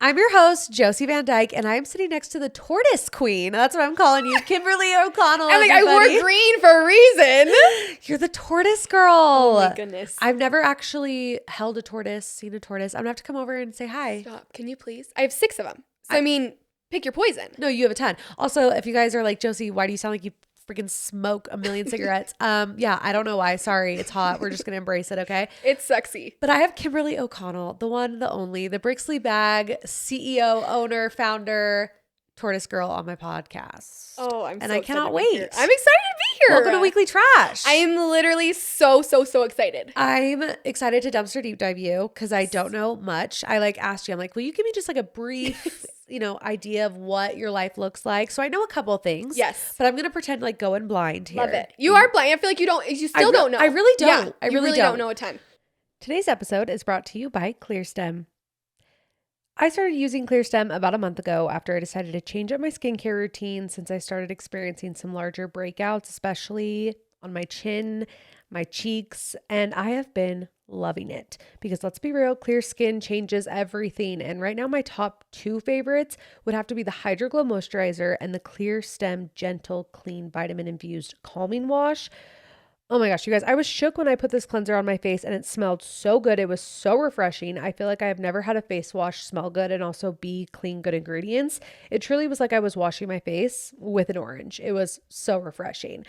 I'm your host, Josie Van Dyke, and I'm sitting next to the tortoise queen. That's what I'm calling you, Kimberly O'Connell. I'm like, I wore green for a reason. You're the tortoise girl. Oh my goodness. I've never actually held a tortoise, seen a tortoise. I'm gonna have to come over and say hi. Stop. Can you please? I have 6 of them. So, I mean, pick your poison. No, you have a ton. Also, if you guys are like, Josie, why do you sound like you freaking smoke a million cigarettes? Yeah, I don't know why. Sorry, it's hot. We're just gonna embrace it, okay? It's sexy. But I have Kimberly O'Connell, the one, the only, the Brixley Bag CEO, owner, founder, tortoise girl on my podcast. Oh, I'm and so I cannot excited wait. to be here. I'm excited to be here. Welcome to Weekly Trash. I am literally so excited. I'm excited to dumpster deep dive you because I don't know much. I like asked you, I'm like, will you give me just like a brief idea of what your life looks like? So I know a couple of things. Yes. But I'm going to pretend like going blind here. Love it. You are blind. I feel like you still don't know. I really don't. Yeah, I really don't know a ton. Today's episode is brought to you by ClearStem. I started using ClearStem about a month ago after I decided to change up my skincare routine since I started experiencing some larger breakouts, especially on my chin, my cheeks, and I have been loving it because let's be real, clear skin changes everything. And right now my top 2 favorites would have to be the Hydro Glow Moisturizer and the ClearStem Gentle Clean Vitamin Infused Calming Wash. Oh my gosh, you guys, I was shook when I put this cleanser on my face and it smelled so good. It was so refreshing. I feel like I have never had a face wash smell good and also be clean, good ingredients. It truly was like I was washing my face with an orange. It was so refreshing.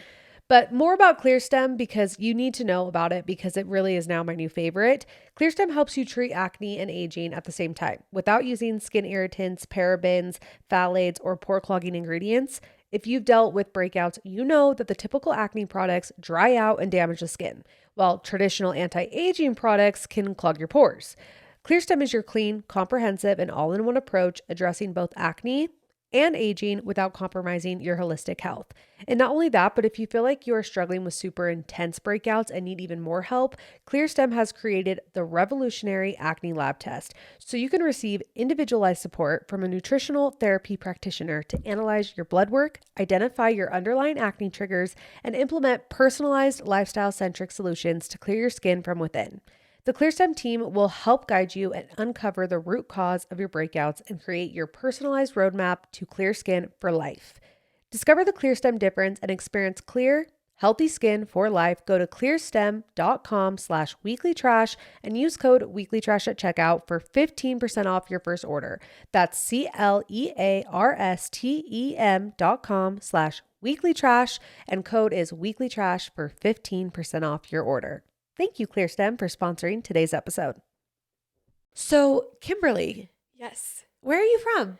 But more about ClearStem because you need to know about it because it really is now my new favorite. ClearStem helps you treat acne and aging at the same time without using skin irritants, parabens, phthalates, or pore clogging ingredients. If you've dealt with breakouts, you know that the typical acne products dry out and damage the skin, while traditional anti-aging products can clog your pores. ClearStem is your clean, comprehensive, and all-in-one approach addressing both acne and aging without compromising your holistic health. And not only that, but if you feel like you are struggling with super intense breakouts and need even more help, ClearStem has created the revolutionary acne lab test. So you can receive individualized support from a nutritional therapy practitioner to analyze your blood work, identify your underlying acne triggers, and implement personalized lifestyle-centric solutions to clear your skin from within. The ClearStem team will help guide you and uncover the root cause of your breakouts and create your personalized roadmap to clear skin for life. Discover the ClearStem difference and experience clear, healthy skin for life. Go to clearstem.com/weeklytrash and use code weeklytrash at checkout for 15% off your first order. That's CLEARSTEM.com/weeklytrash and code is weeklytrash for 15% off your order. Thank you, ClearStem, for sponsoring today's episode. So, Kimberly. Yes. Where are you from?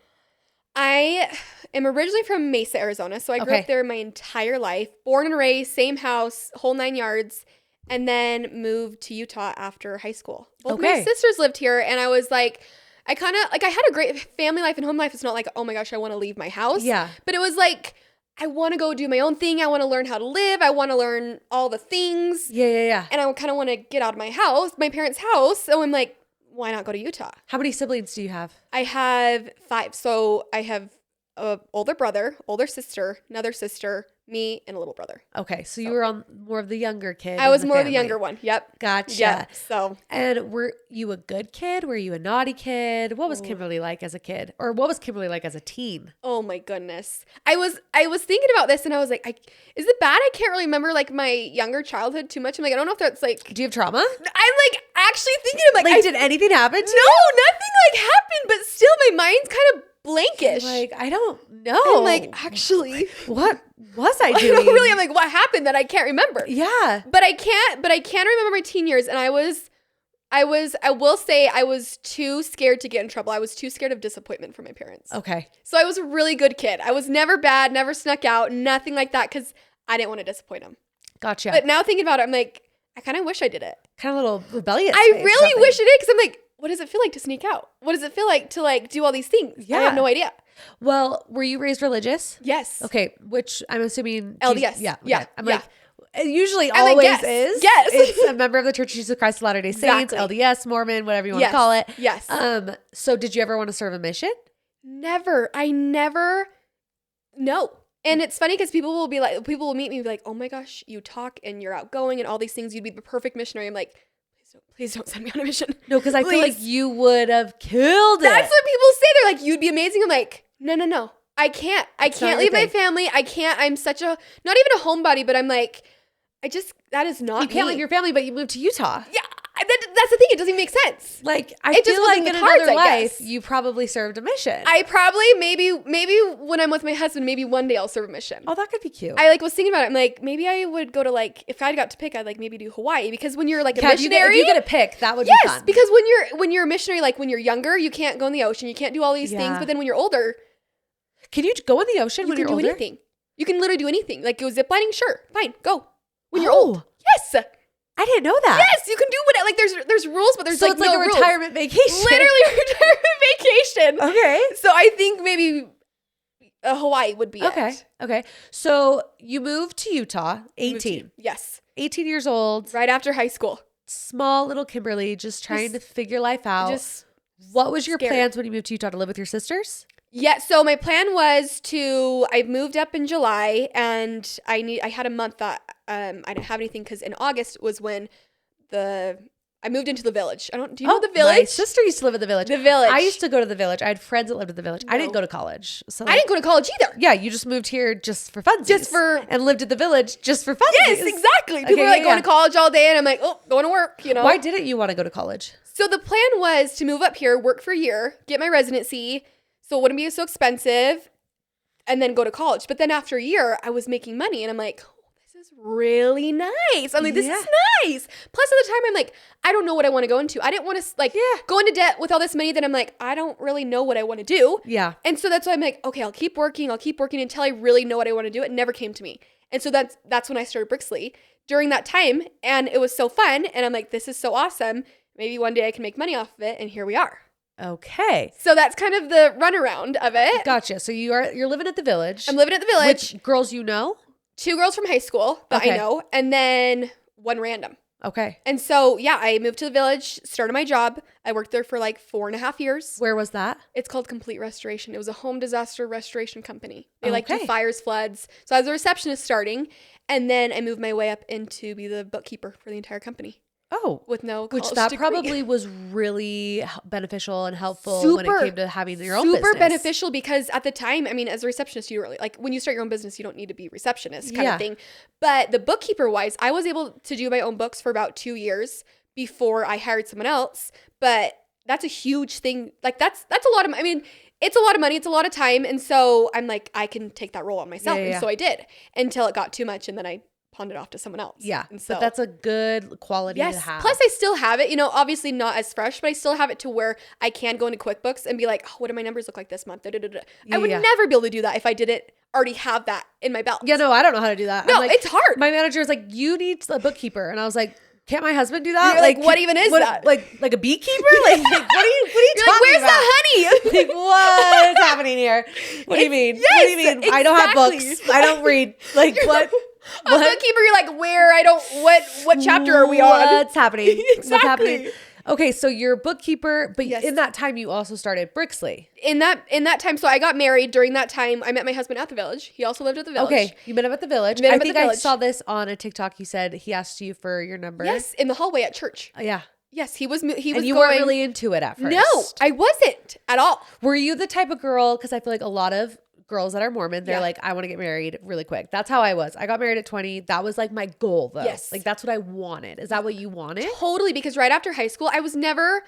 I am originally from Mesa, Arizona. So I grew up there my entire life. Born and raised, same house, whole 9 yards. And then moved to Utah after high school. Both my sisters lived here. And I was like, I had a great family life and home life. It's not like, oh my gosh, I want to leave my house. Yeah. But it was like, I want to go do my own thing. I want to learn how to live. I want to learn all the things. Yeah. And I kind of want to get out of my house, my parents' house. So I'm like, why not go to Utah? How many siblings do you have? I have 5. So I have an older brother, older sister, another sister, me, and a little brother. Okay. So you were on more of the younger kid. I was more of the younger one. Yep. Gotcha. Yep. So. And were you a good kid? Were you a naughty kid? What was Kimberly like as a kid? Or what was Kimberly like as a teen? Oh my goodness. I was thinking about this and I was like, is it bad? I can't really remember like my younger childhood too much. I'm like, I don't know if that's like. Do you have trauma? I'm like actually thinking of like did anything happen to you? No, nothing like happened, but still my mind's kind of blankish. Like, I don't know. I'm like, actually. What was I doing? I don't really, I'm like, what happened that I can't remember? Yeah. But I can remember my teen years. And I will say I was too scared to get in trouble. I was too scared of disappointment from my parents. Okay. So I was a really good kid. I was never bad, never snuck out, nothing like that because I didn't want to disappoint them. Gotcha. But now thinking about it, I'm like, I kind of wish I did it. Kind of a little rebellious. I really wish I did because I'm like, what does it feel like to sneak out? What does it feel like to like do all these things? Yeah. I have no idea. Well, were you raised religious? Yes. Okay, which I'm assuming. LDS. Yeah. Okay. Yeah. I'm yeah. like, it usually I'm like, always yes. is. Yes. It's a member of the Church of Jesus Christ of Latter-day Saints, Exactly. LDS, Mormon, whatever you want Yes. to call it. Yes. So did you ever want to serve a mission? Never. No. And it's funny because people will meet me and be like, oh my gosh, you talk and you're outgoing and all these things. You'd be the perfect missionary. I'm like, please don't send me on a mission. No, because I feel like you would have killed it. That's what people say. you'd be amazing. I'm like, no. I can't leave my family. I can't. I'm such a, not even a homebody, but I'm like, that is not You can't leave your family, but you moved to Utah. Yeah. That's the thing. It doesn't even make sense. Like, I feel like in another life, you probably served a mission. I probably, maybe when I'm with my husband, maybe one day I'll serve a mission. Oh, that could be cute. I was thinking about it. I'm like, maybe I would go to if I got to pick, I'd maybe do Hawaii, because when you're a missionary. If you get a pick, that would be fun. Yes, because when you're a missionary, when you're younger, you can't go in the ocean. You can't do all these things. But then when you're older. Can you go in the ocean when you're older? You can do anything. You can literally do anything. Like, go ziplining, sure, fine, go. When you're old. Yes. I didn't know that. Yes, you can do whatever. There's rules, but there's so it's like no a retirement vacation. Literally a retirement vacation. Okay. So I think maybe Hawaii would be it. Okay. So you moved to Utah, 18. Yes. 18 years old. Right after high school. Small little Kimberly, just trying to figure life out. What was your plans when you moved to Utah? To live with your sisters? Yeah, so my plan was I moved up in July, and I had a month that I didn't have anything, because in August was when I moved into the village. Do you know the village? My sister used to live in the village. The village. I used to go to the village. I had friends that lived in the village. No. I didn't go to college. So I didn't go to college either. Yeah, you just moved here just for funsies. And lived at the village just for funsies. Yes, exactly. People were going to college all day, and I'm like, going to work, Why didn't you want to go to college? So the plan was to move up here, work for a year, get my residency, so it wouldn't be so expensive, and then go to college. But then after a year, I was making money, and I'm like, this is really nice. I'm like, this is nice. Plus, at the time, I'm like, I don't know what I want to go into. I didn't want to go into debt with all this money that I'm like, I don't really know what I want to do. Yeah. And so that's why I'm like, okay, I'll keep working until I really know what I want to do. It never came to me. And so that's when I started Brixley during that time, and it was so fun. And I'm like, this is so awesome. Maybe one day I can make money off of it, and here we are. Okay. So that's kind of the runaround of it. Gotcha. So you're living at the village. I'm living at the village. Which girls you know? 2 girls from high school that I know, and then 1 random. Okay. And so, I moved to the village, started my job. I worked there for 4.5 years. Where was that? It's called Complete Restoration. It was a home disaster restoration company. They do fires, floods. So I was a receptionist starting, and then I moved my way up into be the bookkeeper for the entire company. Oh, with no college which that degree. Probably was really beneficial and helpful when it came to having your own business. Super beneficial, because at the time, as a receptionist, you don't really when you start your own business, you don't need to be receptionist kind of thing. But the bookkeeper wise, I was able to do my own books for about 2 years before I hired someone else. But that's a huge thing. That's a lot of. It's a lot of money. It's a lot of time, and so I'm like, I can take that role on myself, and so I did until it got too much, and then I pawned it off to someone else. Yeah. And so, but that's a good quality to have. Plus I still have it, obviously not as fresh, but I still have it to where I can go into QuickBooks and be like, what do my numbers look like this month? I would never be able to do that if I didn't already have that in my belt. Yeah, no, I don't know how to do that. No, it's hard. My manager was like, you need a bookkeeper. And I was like, can't my husband do that? You're like, what even is that? Like a beekeeper? Like what are you You're talking where's about? the honey? Like, what is happening here? What do you mean? Yes, what do you mean? exactly. I don't have books. I don't read. Like what? A bookkeeper, you're like, where? What chapter are we on? What's happening? Exactly. What's happening? Okay, so you're a bookkeeper, but in that time you also started Brixley. In that time, so I got married. During that time, I met my husband at the village. He also lived at the village. Okay, you met him at the village. I think I saw this on a TikTok. You said he asked you for your number. Yes, in the hallway at church. Yeah. Yes, he was. And you weren't really into it at first. No, I wasn't at all. Were you the type of girl? Because I feel like a lot of girls that are Mormon, they're like, I want to get married really quick. That's how I was. I got married at 20. That was my goal though. Yes. That's what I wanted. Is that what you wanted? Totally, because right after high school, I was never,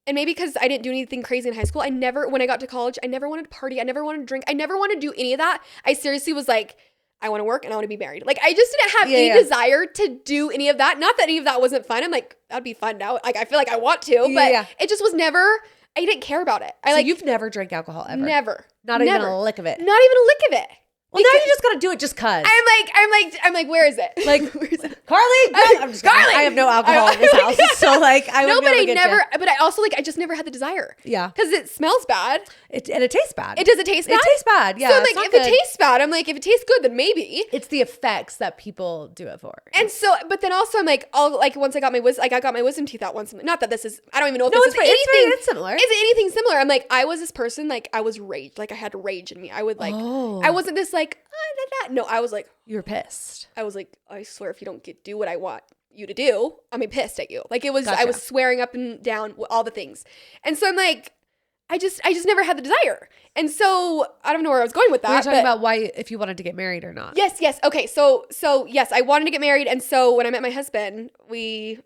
and maybe because I didn't do anything crazy in high school, when I got to college, I never wanted to party. I never wanted to drink. I never wanted to do any of that. I seriously was like, I want to work and I want to be married. I just didn't have any desire to do any of that. Not that any of that wasn't fun. I'm like, that'd be fun now. I feel like I want to, but it just was never, I didn't care about it. So you've never drank alcohol ever? Never. Not even a lick of it? Not even a lick of it. Well, now you just gotta do it just cause. I'm like, where is it? Where is it? Carly? I'm just Carly! I have no alcohol in this house. So I would but I also I just never had the desire. Yeah. Because it smells bad. And it tastes bad. Does it taste bad? It tastes bad, yeah. So if it tastes bad, I'm like, if it tastes good, then maybe. It's the effects that people do it for. And so, but then also I'm like, once I got my wisdom teeth out once. Not that this is, I don't even know if this is anything. It's similar. Is it anything similar? I'm like, I was this person, I was rage. I had rage in me. I would I wasn't this no, I was like, you were pissed. I was like, I swear if you don't do what I want you to do, I'm pissed at you. It was, Gotcha. I was swearing up and down all the things. And so I'm like, I just never had the desire. And so I don't know where I was going with that. We're talking about why, if you wanted to get married or not. Yes. Okay. So yes, I wanted to get married. And so when I met my husband, I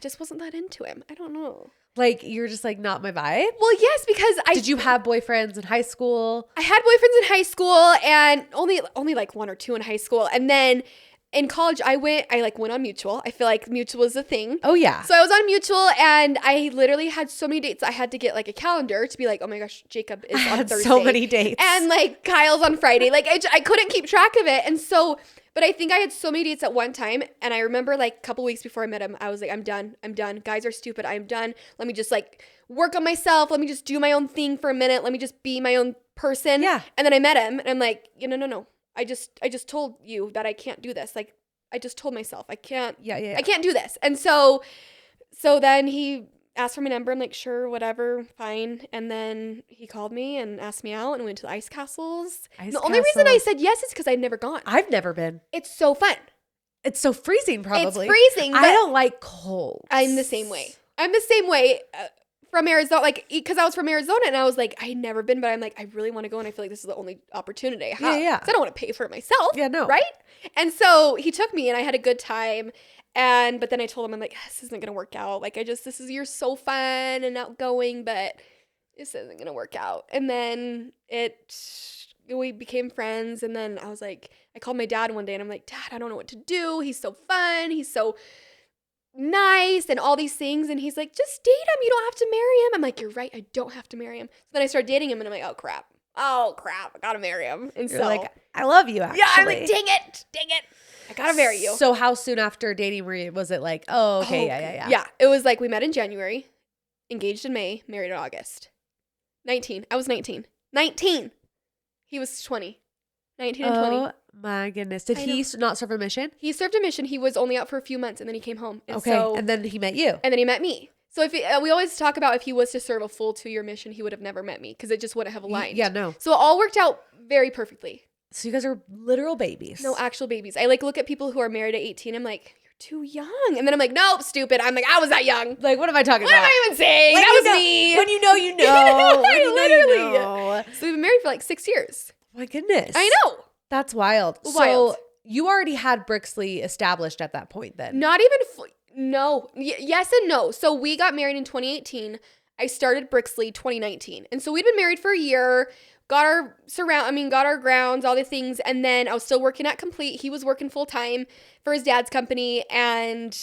just wasn't that into him. I don't know. Like, you're just like, not my vibe? Well, yes, because Did you have boyfriends in high school? I had boyfriends in high school, and only like 1 or 2 in high school. And then in college, I went on Mutual. I feel like Mutual is a thing. Oh, yeah. So I was on Mutual, and I literally had so many dates. I had to get like a calendar to be like, oh my gosh, Jacob is on Thursday. So many dates. And like Kyle's on Friday. Like I couldn't keep track of it. And so, but I think I had so many dates at one time. And I remember like a couple weeks before I met him, I was like, I'm done. Guys are stupid. I'm done. Let me just like work on myself. Let me just do my own thing for a minute. Let me just be my own person. Yeah. And then I met him, and I'm like, no. I just told you that I can't do this. Like, I just told myself I can't. Yeah. I can't do this. And so then he asked for my number. I'm like, sure, whatever, fine. And then he called me and asked me out, and we went to the ice castles. The only reason I said yes is because I'd never gone. I've never been. It's so fun. It's so freezing, probably. It's freezing. I don't like cold. I'm the same way. From Arizona, like, because I was from Arizona, and I was like, I'd never been, but I'm like, I really want to go, and I feel like this is the only opportunity I have. Yeah. 'Cause I don't want to pay for it myself. Yeah, no. Right? And so he took me, and I had a good time. But then I told him, I'm like, this isn't gonna work out. Like, you're so fun and outgoing, but this isn't gonna work out. And then we became friends, and then I was like, I called my dad one day, and I'm like, Dad, I don't know what to do. He's so fun. He's so nice and all these things. And he's like, just date him. You don't have to marry him. I'm like, you're right. I don't have to marry him. So then I started dating him, and I'm like, oh crap. I gotta marry him. And You're like, I love you, actually. Yeah, I'm like, dang it. I gotta marry you. So how soon after dating was it like, oh, okay, yeah. Yeah, it was like we met in January, engaged in May, married in August. 19. I was 19. 19. He was 20. 19 and 20. Oh my goodness. Did he not serve a mission? He served a mission. He was only out for a few months, and then he came home. And and then he met you. And then he met me. So we always talk about if he was to serve a full 2-year mission, he would have never met me because it just wouldn't have aligned. Yeah, no. So it all worked out very perfectly. So you guys are literal babies. No, actual babies. I like look at people who are married at 18. I'm like, you're too young. And then I'm like, nope, stupid. I'm like, I was that young. Like, what am I talking about? What am I even saying? That was me. When you know, you know. Literally. You know. So we've been married for like 6 years. My goodness. I know. That's wild. So you already had Brixley established at that point then? Not even no. Yes and no. So we got married in 2018. I started Brixley 2019. And so we'd been married for a year, got our grounds, all the things. And then I was still working at Complete. He was working full time for his dad's company. And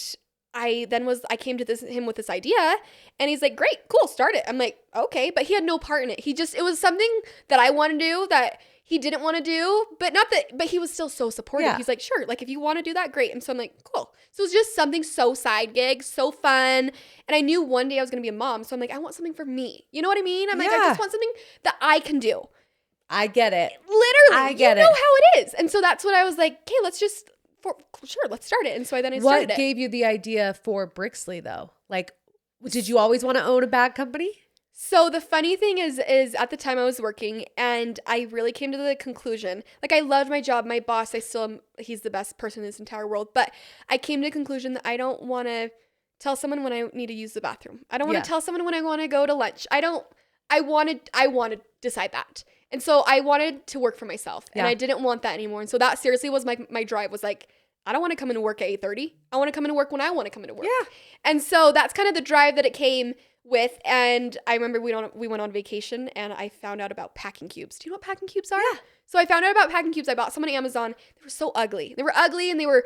I came to him with this idea, and he's like, great, cool, start it. I'm like, okay. But he had no part in it. It was something that I want to do that he didn't want to do, but he was still so supportive. Yeah. He's like, sure, like if you want to do that, great. And so I'm like, cool. So it was just something so side gig, so fun. And I knew one day I was going to be a mom. So I'm like, I want something for me. You know what I mean? I'm like, I just want something that I can do. I get it. Literally. I get it. You know how it is. And so that's what I was like, okay, let's start it. And so I started it. What gave you the idea for Brixley though? Like, did you always want to own a bag company? So the funny thing is at the time I was working, and I really came to the conclusion, like I loved my job, my boss, he's the best person in this entire world, but I came to the conclusion that I don't want to tell someone when I need to use the bathroom. I don't want to tell someone when I want to go to lunch. I want to decide that. And so I wanted to work for myself, and I didn't want that anymore. And so that seriously was my drive, was like, I don't want to come into work at 8:30. I want to come into work when I want to come into work. Yeah. And so that's kind of the drive that it came with. And I remember we went on vacation, and I found out about packing cubes. Do you know what packing cubes are? Yeah. So I found out about packing cubes. I bought some on Amazon. They were so ugly. They were ugly, and they were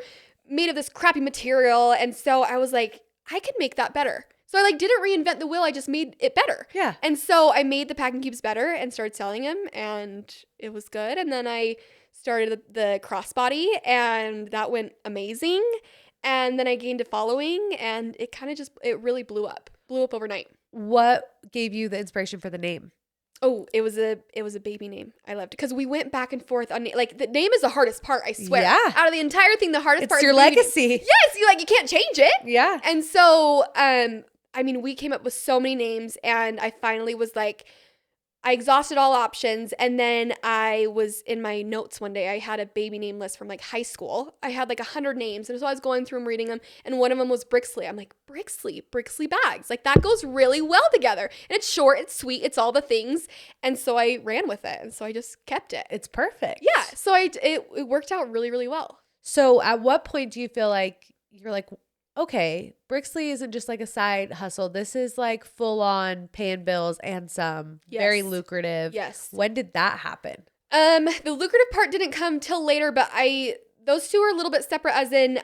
made of this crappy material. And so I was like, I could make that better. So I didn't reinvent the wheel. I just made it better. Yeah. And so I made the packing cubes better and started selling them, and it was good. And then I started the crossbody, and that went amazing. And then I gained a following, and it kind of it really blew up overnight. What gave you the inspiration for the name? Oh, it was a baby name. I loved it because we went back and forth on the name is the hardest part. I swear. Yeah. Out of the entire thing, the hardest part. It's your legacy. Yes, you can't change it. Yeah. And so, we came up with so many names, and I finally was like, I exhausted all options. And then I was in my notes one day, I had a baby name list from like high school. I had like 100 names. And so I was going through and reading them. And one of them was Brixley. I'm like, Brixley bags. Like that goes really well together. And it's short, it's sweet, it's all the things. And so I ran with it. And so I just kept it. It's perfect. Yeah. So it worked out really, really well. So at what point do you feel like you're like, okay, Brixley isn't just like a side hustle. This is like full on paying bills and some, very lucrative. Yes. When did that happen? The lucrative part didn't come till later, but those two are a little bit separate, as in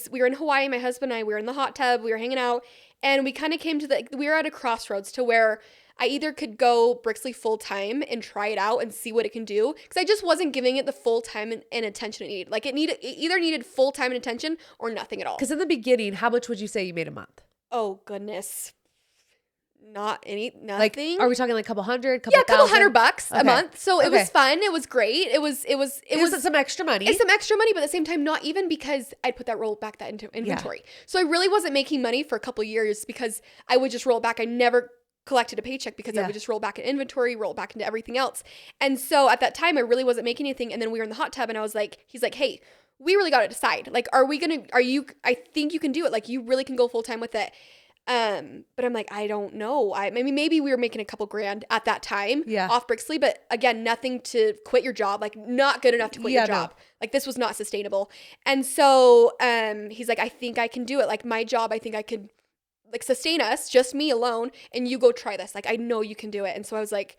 we were in Hawaii, my husband and I, we were in the hot tub, we were hanging out, and we kind of came to we were at a crossroads to where I either could go Brixley full time and try it out and see what it can do, because I just wasn't giving it the full time and attention it needed. Like it either needed full time and attention or nothing at all. Because in the beginning, how much would you say you made a month? Oh goodness, nothing. Like, are we talking like a couple hundred, couple $200 a month. So it was fun. It was great. It was some extra money. It's some extra money, but at the same time, not even, because I'd put that roll back that into inventory. Yeah. So I really wasn't making money for a couple of years because I would just roll back. I never collected a paycheck because I would just roll back in inventory, roll back into everything else. And so at that time, I really wasn't making anything. And then we were in the hot tub and I was like, he's like, hey, we really got to decide. Like, I think you can do it. Like, you really can go full time with it. But I'm like, I don't know. Maybe we were making a couple grand at that time off Brixley, but again, nothing to quit your job, like not good enough to quit your job. No. Like this was not sustainable. And so, he's like, I think I can do it. Like my job, I think I could like sustain us, just me alone. And you go try this. Like, I know you can do it. And so I was like,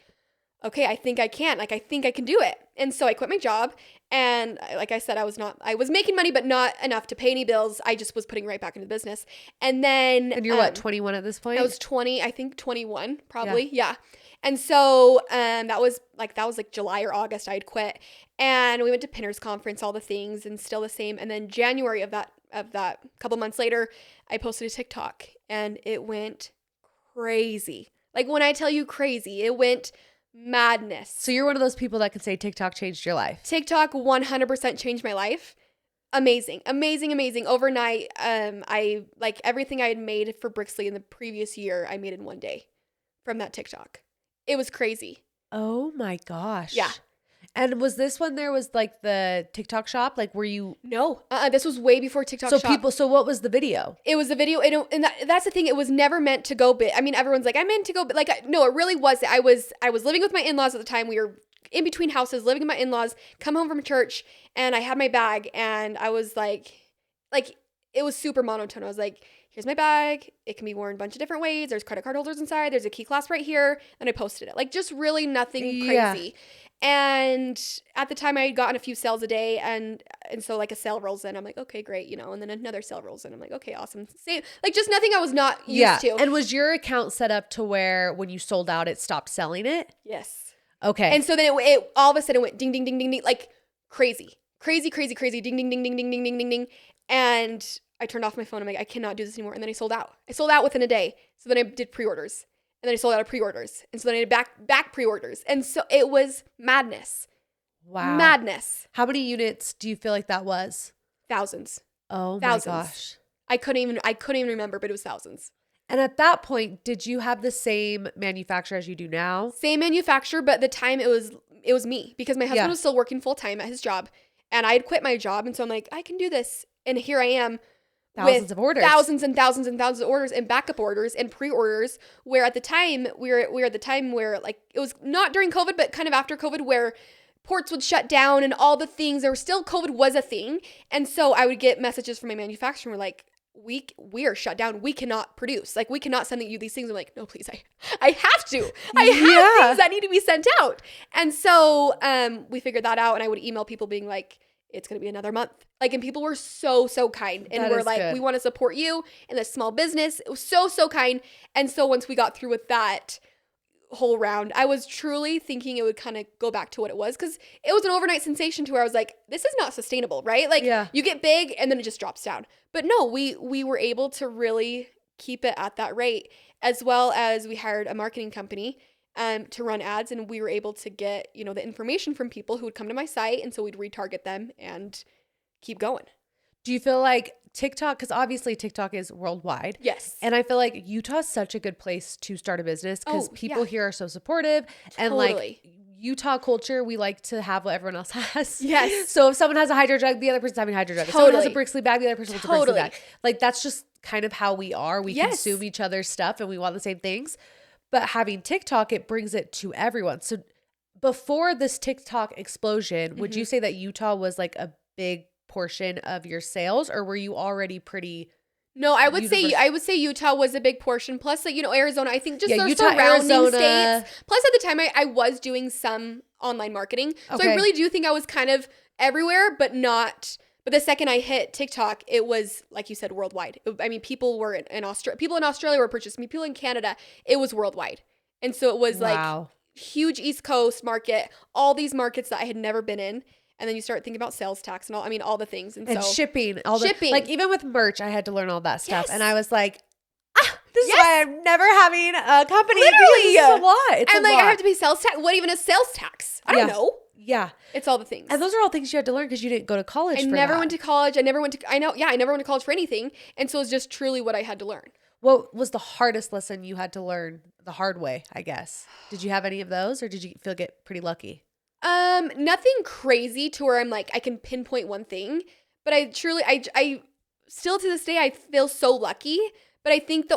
okay, I think I can. Like, I think I can do it. And so I quit my job. And like I said, I was making money, but not enough to pay any bills. I just was putting right back into the business. And then. And you're what, 21 at this point? I was 20, I think 21 probably. Yeah. And so, that was like July or August I had quit. And we went to Pinners Conference, all the things, and still the same. And then January of that couple months later, I posted a TikTok and it went crazy. Like when I tell you crazy, it went madness. So you're one of those people that could say TikTok changed your life. TikTok 100% changed my life. Amazing. Overnight, I like everything I had made for Brixley in the previous year, I made in one day from that TikTok. It was crazy. Oh my gosh. Yeah. And was this when there was like the TikTok shop? Like, were you? No, this was way before TikTok shop. So what was the video? It was a video. And that's the thing. It was never meant to go big. I mean, everyone's like, I meant to go big. Like, no, it really wasn't. I was living with my in-laws at the time. We were in between houses, living with my in-laws, come home from church, and I had my bag, and I was like, it was super monotone. I was like, here's my bag. It can be worn a bunch of different ways. There's credit card holders inside. There's a key clasp right here. And I posted it. Like, just really nothing crazy. Yeah. And at the time I had gotten a few sales a day, and so like a sale rolls in, I'm like, okay, great, and then another sale rolls in, I'm like, okay, awesome. Same, like just nothing I was not used to. And was your account set up to where when you sold out, it stopped selling it? Yes. Okay. And so then it all of a sudden went ding, ding, ding, ding, ding, like crazy, ding, ding, ding, ding, ding, ding, ding, ding, ding. And I turned off my phone. I'm like, I cannot do this anymore. And then I sold out. I sold out within a day. So then I did pre-orders. And then I sold out of pre-orders. And so then I did back pre-orders. And so it was madness. Wow. Madness. How many units do you feel like that was? Thousands. Oh my gosh. I couldn't even remember, but it was thousands. And at that point, did you have the same manufacturer as you do now? Same manufacturer, but at the time it was me, because my husband was still working full time at his job, and I had quit my job. And so I'm like, I can do this. And here I am. Thousands of orders. Thousands and thousands and thousands of orders and backup orders and pre-orders, where at the time we were at the time where, like, it was not during COVID, but kind of after COVID, where ports would shut down and all the things. COVID was a thing. And so I would get messages from my manufacturer like, we are shut down. We cannot produce. Like, we cannot send you these things. I'm like, no, please. I have to. I have things that need to be sent out. And so we figured that out, and I would email people being like, it's going to be another month. Like, and people were so kind. And we're like, we want to support you in this small business. It was so kind. And so once we got through with that whole round, I was truly thinking it would kind of go back to what it was, because it was an overnight sensation to where I was like, this is not sustainable, right? Like, you get big and then it just drops down. But no, we were able to really keep it at that rate, as well as we hired a marketing company to run ads, and we were able to get, the information from people who would come to my site, and so we'd retarget them and keep going. Do you feel like TikTok, because obviously TikTok is worldwide. Yes. And I feel like Utah is such a good place to start a business because people here are so supportive. And like Utah culture, we like to have what everyone else has. Yes. So if someone has a hydro jug, the other person's having a hydro jug. If someone has a Brixley bag, the other person wants a Brixley bag. Like that's just kind of how we are. We consume each other's stuff and we want the same things. But having TikTok, it brings it to everyone. So before this TikTok explosion, would you say that Utah was like a big portion of your sales, or were you already pretty? No, I would say Utah was a big portion. Plus, like, Arizona, I think just their Utah, surrounding Arizona. states. Plus, at the time, I was doing some online marketing. So I really do think I was kind of everywhere, but not. But the second I hit TikTok, it was, like you said, worldwide. People were in Australia. People in Australia were purchasing. People in Canada, it was worldwide. And so it was like huge East Coast market, all these markets that I had never been in. And then you start thinking about sales tax and all the things. And so shipping, shipping. Like even with merch, I had to learn all that stuff. Yes. And I was like, this is why I'm never having a company. Literally. It's a lot. It's a lot. I have to pay sales tax. What even is sales tax? I don't know. Yeah. It's all the things. And those are all things you had to learn because you didn't go to college I never went to college. I never went to college for anything. And so it's just truly what I had to learn. What was the hardest lesson you had to learn the hard way, I guess? Did you have any of those, or did you get pretty lucky? Nothing crazy to where I'm like, I can pinpoint one thing, but I still to this day, I feel so lucky. But I think the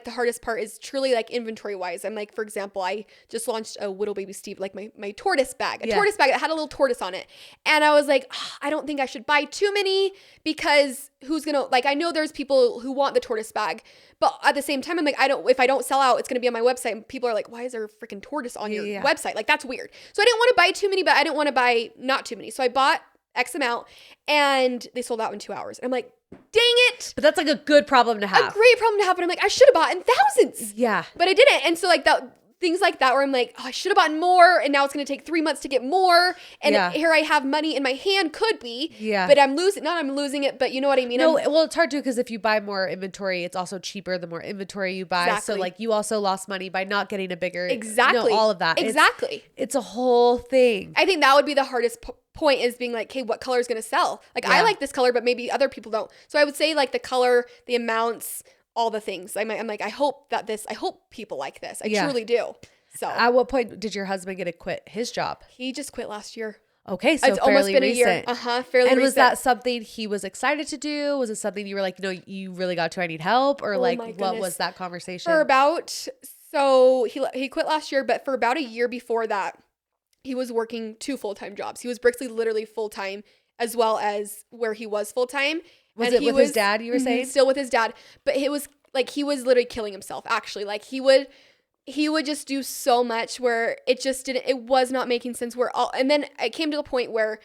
hardest part is truly like inventory wise. I'm like, for example, I just launched a Whittle Baby Steve, like my tortoise bag, tortoise bag that had a little tortoise on it. And I was like, I don't think I should buy too many because I know there's people who want the tortoise bag, but at the same time, I'm like, if I don't sell out, it's going to be on my website. And people are like, why is there a freaking tortoise on your website? Like, that's weird. So I didn't want to buy too many, but I didn't want to buy not too many. So I bought X amount and they sold out in 2 hours. And I'm like, dang it. But that's like a good problem to have. A great problem to have. And I'm like, I should have bought in thousands. Yeah. But I didn't. And so like things like that where I'm like, I should have bought more. And now it's going to take 3 months to get more. And here I have money in my hand, could be. Yeah. But I'm losing it. But you know what I mean? No, well, it's hard to because if you buy more inventory, it's also cheaper the more inventory you buy. Exactly. So like you also lost money by not getting a bigger. Exactly. All of that. Exactly. It's a whole thing. I think that would be the hardest point is being like, okay, what color is going to sell? Like I like this color, but maybe other people don't. So I would say like the color, the amounts, all the things. I'm like, I hope people like this. I truly do. So at what point did your husband get to quit his job? He just quit last year. Okay. So it's almost been recent. A year. Fairly recent. And was that something he was excited to do? Was it something you were like, no, you really got to, I need help? Or what was that conversation? So he quit last year, but for about a year before that, he was working 2 full-time jobs. He was Brixley literally full-time as well as where he was full-time. Was it with his dad, you were saying? Still with his dad. But it was like he was literally killing himself, actually. Like he would just do so much where it was not making sense. And then it came to a point where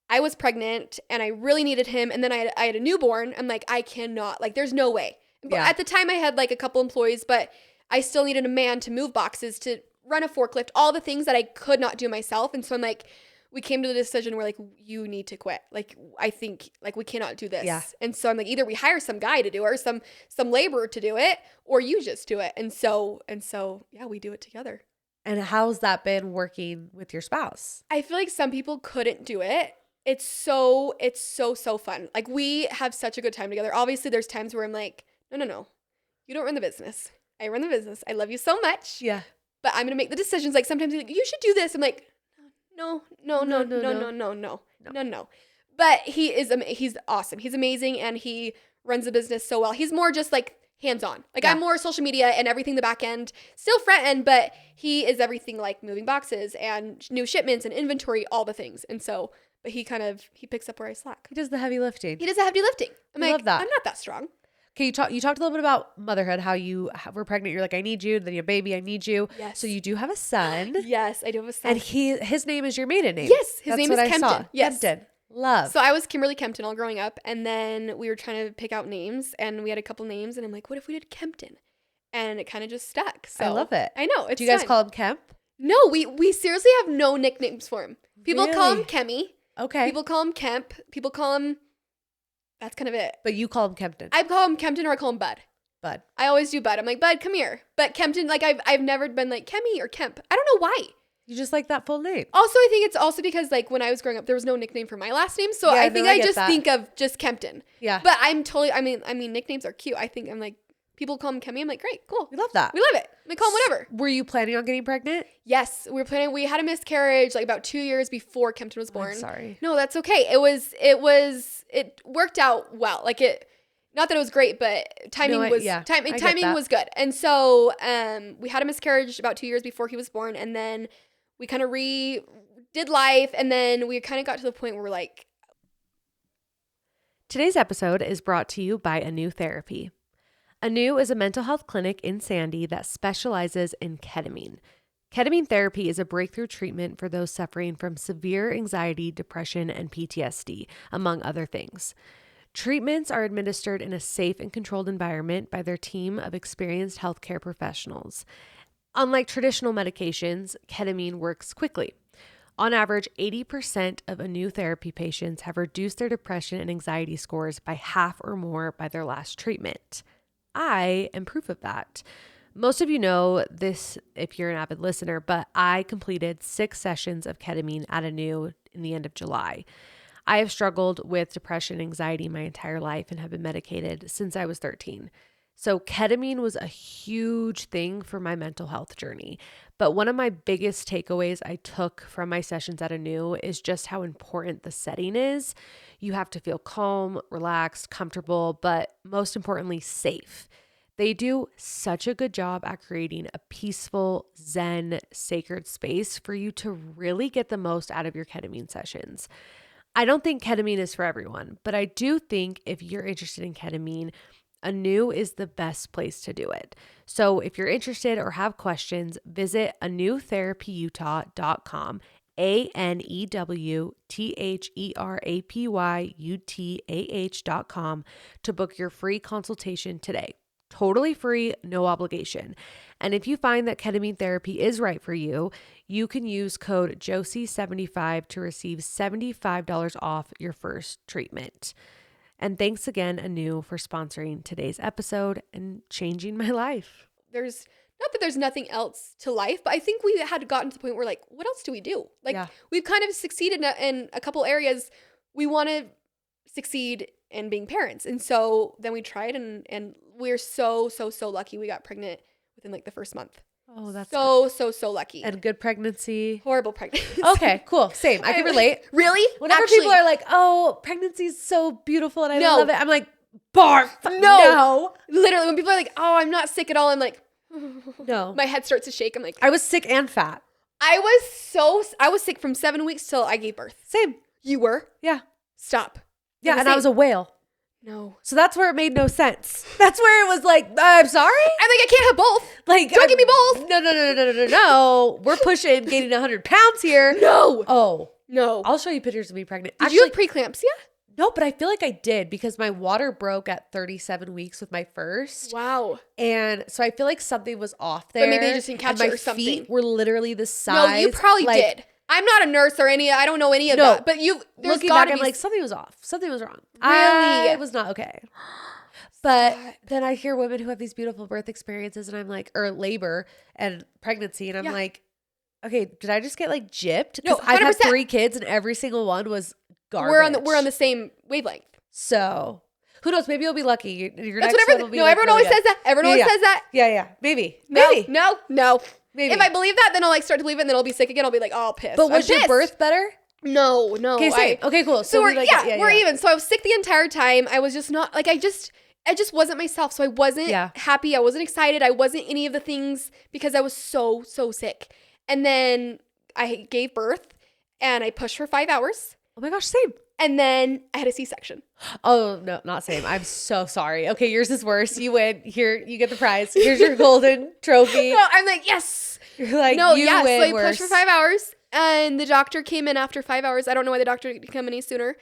I was pregnant and I really needed him. And then I had a newborn. I'm like, I cannot, like, there's no way. But at the time I had like a couple employees, but I still needed a man to move boxes, to run a forklift, all the things that I could not do myself. And so I'm like, we came to the decision where like, you need to quit. Like, I think like we cannot do this. Yeah. And so I'm like, either we hire some guy to do it or some laborer to do it, or you just do it. And so yeah, we do it together. And how's that been working with your spouse? I feel like some people couldn't do it. It's so fun. Like we have such a good time together. Obviously there's times where I'm like, no, you don't run the business. I run the business. I love you so much. Yeah. But I'm going to make the decisions. Like sometimes he's like, you should do this. I'm like, no. But he's awesome. He's amazing. And he runs the business so well. He's more just like hands-on. Like I'm more social media and everything, the back end, still front end, but he is everything like moving boxes and new shipments and inventory, all the things. And so, but he picks up where I slack. He does the heavy lifting. I'm like, I'm not that strong. Okay, you talked a little bit about motherhood, how you were pregnant. You're like, I need you. Then you have a baby, I need you. Yes. So you do have a son. Yes, I do have a son. And his name is your maiden name. Yes, his name is Kempton. Yes. Kempton. Love. So I was Kimberly Kempton all growing up. And then we were trying to pick out names. And we had a couple names. And I'm like, what if we did Kempton? And it kind of just stuck. So I love it. I know. It's Do you guys fun. call him Kemp? No, we seriously have no nicknames for him. People call him Kemi. Okay. People call him Kemp. People call him... That's kind of it. But you call him Kempton. I call him Kempton or I call him Bud. Bud. I always do Bud. I'm like, Bud, come here. But Kempton, like I've never been like Kemi or Kemp. I don't know why. You just like that full name. Also, I think it's also because like when I was growing up, there was no nickname for my last name. So I think I just think of just Kempton. Yeah. But I'm totally, I mean, nicknames are cute. I think I'm like, people call him Kemi. I'm like, great, cool. We love that. We love it. We call him whatever. Were you planning on getting pregnant? Yes. We had a miscarriage like about 2 years before Kempton was born. I'm sorry. No, that's okay. It worked out well. Like not that it was great, but timing was good. And so we had a miscarriage about 2 years before he was born. And then we kind of did life. And then we kind of got to the point where we're like. Today's episode is brought to you by Anew Therapy. Anew is a mental health clinic in Sandy that specializes in ketamine. Ketamine therapy is a breakthrough treatment for those suffering from severe anxiety, depression, and PTSD, among other things. Treatments are administered in a safe and controlled environment by their team of experienced healthcare professionals. Unlike traditional medications, ketamine works quickly. On average, 80% of Anew therapy patients have reduced their depression and anxiety scores by half or more by their last treatment. I am proof of that. Most of you know this if you're an avid listener, but I completed 6 sessions of ketamine at Anew in the end of July. I have struggled with depression and anxiety my entire life and have been medicated since I was 13. So ketamine was a huge thing for my mental health journey. But one of my biggest takeaways I took from my sessions at Anew is just how important the setting is. You have to feel calm, relaxed, comfortable, but most importantly, safe. They do such a good job at creating a peaceful, zen, sacred space for you to really get the most out of your ketamine sessions. I don't think ketamine is for everyone, but I do think if you're interested in ketamine, Anew is the best place to do it. So if you're interested or have questions, visit anewtherapyutah.com, ANEWTHERAPYUTAH.com to book your free consultation today. Totally free, no obligation. And if you find that ketamine therapy is right for you, you can use code JOSIE75 to receive $75 off your first treatment. And thanks again, Anew, for sponsoring today's episode and changing my life. There's not that there's nothing else to life, but I think we had gotten to the point where like, what else do we do? Like we've kind of succeeded in a couple areas. We want to succeed in being parents. And so then we tried and we're so lucky we got pregnant within like the first month. Oh, that's so lucky. And good pregnancy. Horrible pregnancy. Okay, cool. Same. I can relate. Really? Whenever people are like, oh, pregnancy is so beautiful and I love it, I'm like, barf. No. Literally, when people are like, oh, I'm not sick at all, I'm like, no. My head starts to shake. I'm like, I was sick and fat. I was sick from 7 weeks till I gave birth. Same. You were? Yeah. Stop. Yeah, and I was a whale. No. So that's where it made no sense. That's where it was like, I'm sorry? I'm like, I can't have both. Like, don't give me both. No. We're pushing gaining 100 pounds here. No. Oh. No. I'll show you pictures of me pregnant. Did you have preeclampsia? No, but I feel like I did because my water broke at 37 weeks with my first. Wow. And so I feel like something was off there. But maybe they just didn't catch it or something. My feet were literally the size. No, you probably did. I'm not a nurse or I don't know any of that. But looking back, I'm like, something was off. Something was wrong. Really? It was not okay. But then I hear women who have these beautiful birth experiences and I'm like, or labor and pregnancy. And I'm like, okay, did I just get like gypped? Because No, I've had 3 kids and every single one was garbage. We're on the same wavelength. So who knows? Maybe you'll be lucky. Your That's next what one will be everyone always says that. Everyone always says that. Yeah. Maybe. No. Maybe. If I believe that, then I'll like start to believe it and then I'll be sick again. I'll be like, oh, pissed. But was your birth better? No. Okay, same. Okay, cool. So we're even. So I was sick the entire time. I was just not like, I just wasn't myself. So I wasn't happy. I wasn't excited. I wasn't any of the things because I was so sick. And then I gave birth and I pushed for 5 hours. Oh my gosh, same. And then I had a C-section. Oh, no, not same. I'm so sorry. Okay, yours is worse. You win. Here, you get the prize. Here's your golden trophy. No, I'm like, yes. You're like, no, you yes. win So I worse. pushed for 5 hours and the doctor came in after 5 hours. I don't know why the doctor didn't come any sooner.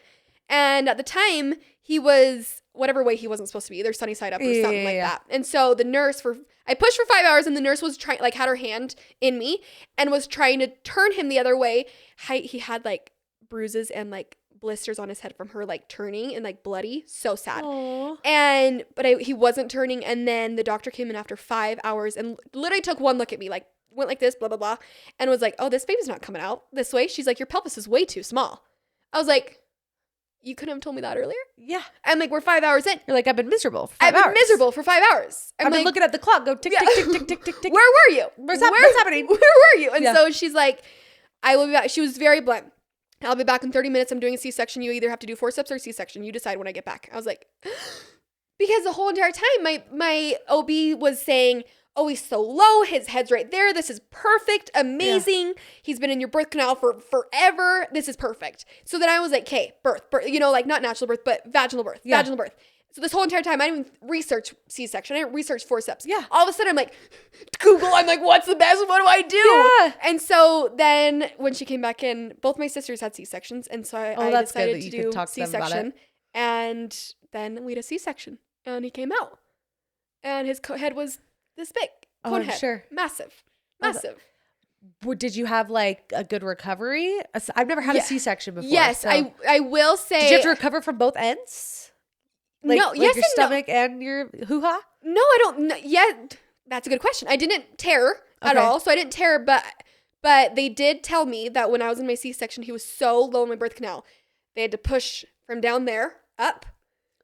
And at the time, he was whatever way he wasn't supposed to be, either sunny side up or something like that. And so the nurse I pushed for 5 hours and the nurse was trying, like had her hand in me and was trying to turn him the other way. He had like bruises and like blisters on his head from her like turning and like bloody. So sad. But he wasn't turning. And then the doctor came in after 5 hours and literally took one look at me, like went like this, blah, blah, blah. And was like, oh, this baby's not coming out this way. She's like, your pelvis is way too small. I was like, you couldn't have told me that earlier? Yeah. I'm like, we're 5 hours in. You're like, I've been miserable for 5 hours. I've been miserable for 5 hours. I've been looking at the clock. Go tick, tick, tick, tick, tick, tick, tick. Where were you? What's happening? Where were you? And so she's like, I will be back. She was very blunt. I'll be back in 30 minutes. I'm doing a C-section. You either have to do forceps or C-section. You decide when I get back. I was like, because the whole entire time my OB was saying, oh, he's so low. His head's right there. This is perfect. Amazing. Yeah. He's been in your birth canal for forever. This is perfect. So then I was like, okay, birth, you know, like not natural birth, but vaginal birth, vaginal birth. So this whole entire time, I didn't even research C-section. I didn't research forceps. Yeah. All of a sudden, I'm like, Google, I'm like, what's the best? What do I do? Yeah. And so then when she came back in, both my sisters had C-sections. And so I decided to do C-section. And then we had a C-section. And he came out. And his head was this big. Cone head. Sure. Massive. Did you have like a good recovery? I've never had a C-section before. Yes, so. I will say. Did you have to recover from both ends? Like, no, like yes, your stomach and your hoo-ha? No, I don't. Yeah, that's a good question. I didn't tear at all, so I didn't tear. But they did tell me that when I was in my C-section, he was so low in my birth canal, they had to push from down there up.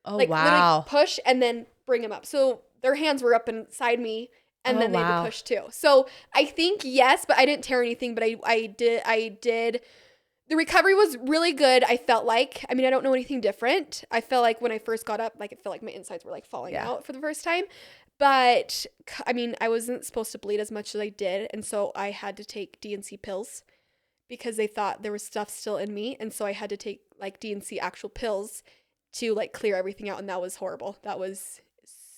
Oh, like, wow! Literally push and then bring him up. So their hands were up inside me, and then they had to push too. So I think yes, but I didn't tear anything. But I did. The recovery was really good, I felt like. I mean, I don't know anything different. I felt like when I first got up, like, it felt like my insides were, like, falling out for the first time. But, I mean, I wasn't supposed to bleed as much as I did. And so I had to take D&C pills because they thought there was stuff still in me. And so I had to take, like, D&C actual pills to, like, clear everything out. And that was horrible. That was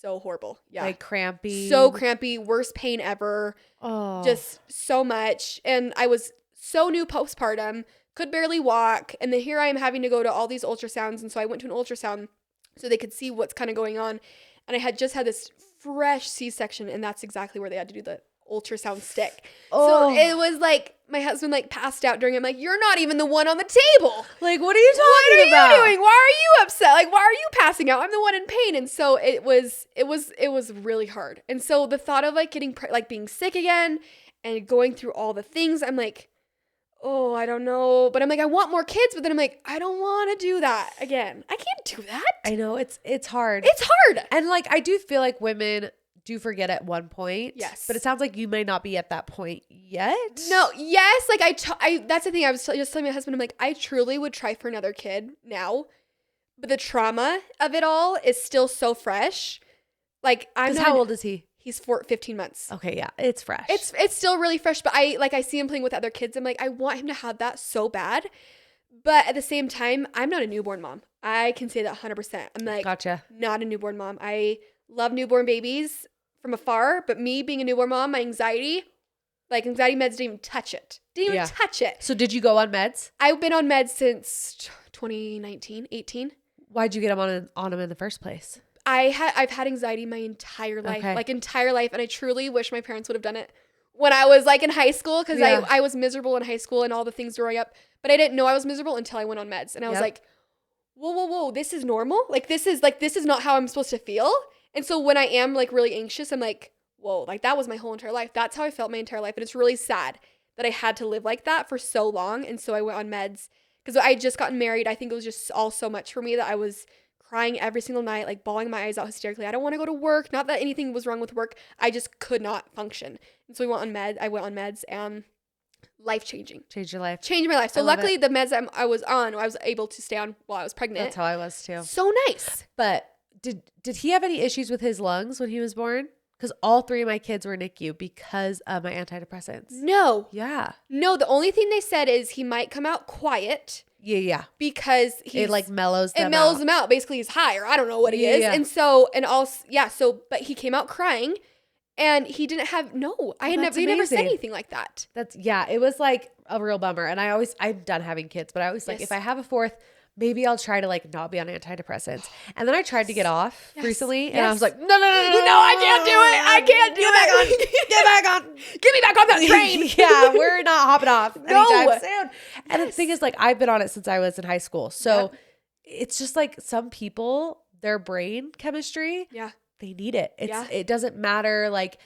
so horrible. Yeah. Like, crampy. So crampy. Worst pain ever. Oh. Just so much. And I was so new postpartum. Could barely walk, and then here I am having to go to all these ultrasounds, and so I went to an ultrasound so they could see what's kind of going on, and I had just had this fresh C-section, and that's exactly where they had to do the ultrasound stick. Oh. So it was like, my husband like passed out during it. I'm like, you're not even the one on the table. Like, what are you talking about? What are you doing? Why are you upset? Like, why are you passing out? I'm the one in pain. And so it was really hard. And so the thought of like getting, like being sick again and going through all the things, I'm like, oh, I don't know. But I'm like, I want more kids. But then I'm like, I don't want to do that again. I can't do that. I know. It's hard. It's hard. And like, I do feel like women do forget at one point. Yes. But it sounds like you may not be at that point yet. No. Yes. Like I that's the thing I was just telling my husband. I'm like, I truly would try for another kid now. But the trauma of it all is still so fresh. Like how old is he? He's 15 months. Okay, yeah, it's fresh. It's still really fresh, but I see him playing with other kids. I'm like, I want him to have that so bad. But at the same time, I'm not a newborn mom. I can say that 100%. I'm like, gotcha. Not a newborn mom. I love newborn babies from afar, but me being a newborn mom, my anxiety meds didn't even touch it. Didn't even touch it. So did you go on meds? I've been on meds since 2019, 18. Why'd you get on them in the first place? I've had anxiety my entire life, and I truly wish my parents would have done it when I was like in high school, because I was miserable in high school and all the things growing up, but I didn't know I was miserable until I went on meds, and I was like, whoa, this is normal? Like this is not how I'm supposed to feel. And so when I am like really anxious, I'm like, whoa, like that was my whole entire life. That's how I felt my entire life, and it's really sad that I had to live like that for so long. And so I went on meds because I had just gotten married. I think it was just all so much for me that I was crying every single night, like bawling my eyes out hysterically. I don't want to go to work. Not that anything was wrong with work. I just could not function. And so I went on meds, and life-changing. Changed your life. Changed my life. So luckily the meds I was on, I was able to stay on while I was pregnant. That's how I was too. So nice. But did he have any issues with his lungs when he was born? Because all 3 of my kids were NICU because of my antidepressants. No. Yeah. No, the only thing they said is he might come out quiet. Yeah. Because it like mellows them out. It mellows them out. Basically, he's high, or I don't know what he is. And so, but he came out crying, and he didn't have, he never said anything like that. It was like a real bummer. And I'm done having kids, but I always like, if I have a 4th, maybe I'll try to like not be on antidepressants. And then I tried to get off recently, and I was like, no, I can't do it. I can't do it. Get back on. Get me back on that train. Yeah, we're not hopping off anytime soon. And the thing is, like, I've been on it since I was in high school. So it's just like some people, their brain chemistry, they need it. It doesn't matter like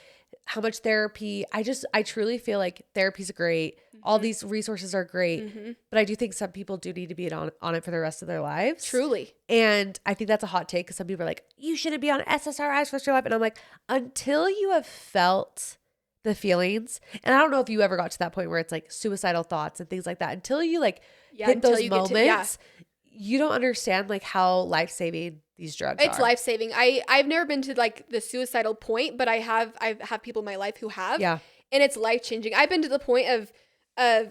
how much therapy. I truly feel like therapy's great. All these resources are great, but I do think some people do need to be on it for the rest of their lives. Truly. And I think that's a hot take because some people are like, you shouldn't be on SSRIs for the rest of your life. And I'm like, until you have felt the feelings, and I don't know if you ever got to that point where it's like suicidal thoughts and things like that, until you like hit those moments, you don't understand like how life-saving these drugs are. It's life-saving. I've never been to like the suicidal point, but I've had people in my life who have. Yeah. And it's life-changing. I've been to the point of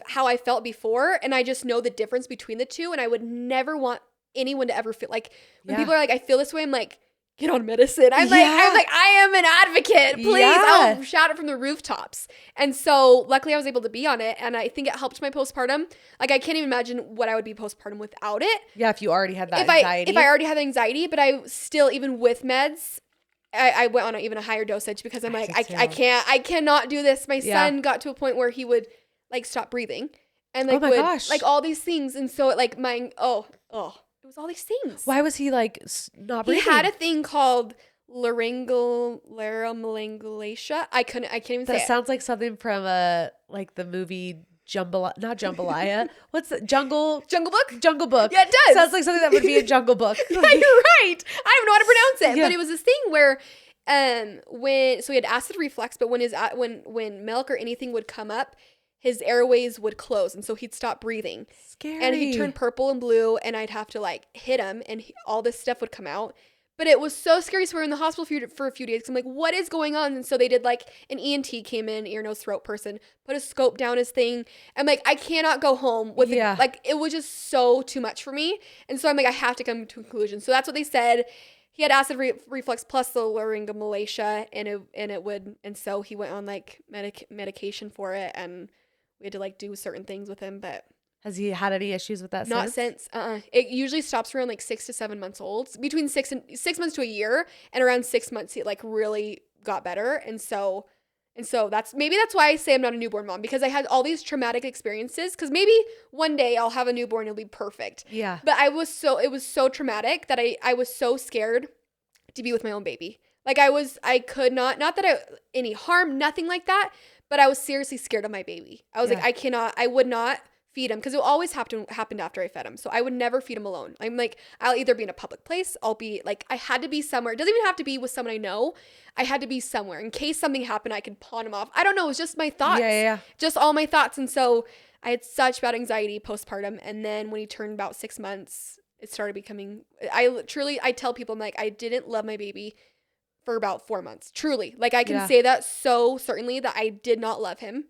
how I felt before, and I just know the difference between the two, and I would never want anyone to ever feel like when people are like, I feel this way, I'm like, get on medicine. I'm like, I am an advocate. Please, I'll shout it from the rooftops. And so luckily I was able to be on it. And I think it helped my postpartum. Like I can't even imagine what I would be postpartum without it. Yeah. If you already had that anxiety. If I already had anxiety, but I still, even with meds, I went on even a higher dosage because I'm like, I cannot do this. My son got to a point where he would like stop breathing and like like all these things. And so it like it was all these things. Why was he like not breathing? He had a thing called laryngomalacia. I can't even say it. That sounds like something from like the movie not Jambalaya. What's the Jungle Book? Jungle Book. Yeah, it does. Sounds like something that would be in Jungle Book. Yeah, you're right. I don't know how to pronounce it. Yeah. But it was this thing where so he had acid reflux, but when milk or anything would come up, his airways would close, and so he'd stop breathing. Scary. And he'd turn purple and blue, and I'd have to like hit him, and all this stuff would come out. But it was so scary. So we were in the hospital for a few days. I'm like, what is going on? And so they did like an ENT came in, ear, nose, throat person, put a scope down his thing. I'm like, I cannot go home with like, it was just so too much for me. And so I'm like, I have to come to a conclusion. So that's what they said. He had acid reflux plus the laryngomalacia, and so he went on like medication for it, and we had to like do certain things with him. But has he had any issues with that not since? It usually stops around like 6 to 7 months old, between 6 months to a year, and around 6 months he like really got better. And so that's why I say I'm not a newborn mom, because I had all these traumatic experiences. Because maybe one day I'll have a newborn, it'll be perfect. Yeah. But it was so traumatic that I was so scared to be with my own baby. Like I could not any harm, nothing like that. But I was seriously scared of my baby. I was like, I would not feed him, because it always happened after I fed him. So I would never feed him alone. I'm like, I'll either be in a public place, I'll be like, I had to be somewhere. It doesn't even have to be with someone I know. I had to be somewhere in case something happened, I could pawn him off. I don't know. It was just my thoughts. Yeah. Just all my thoughts. And so I had such bad anxiety postpartum. And then when he turned about 6 months, it started becoming, I tell people, I'm like, I didn't love my baby for about 4 months. Truly. Like I can say that so certainly, that I did not love him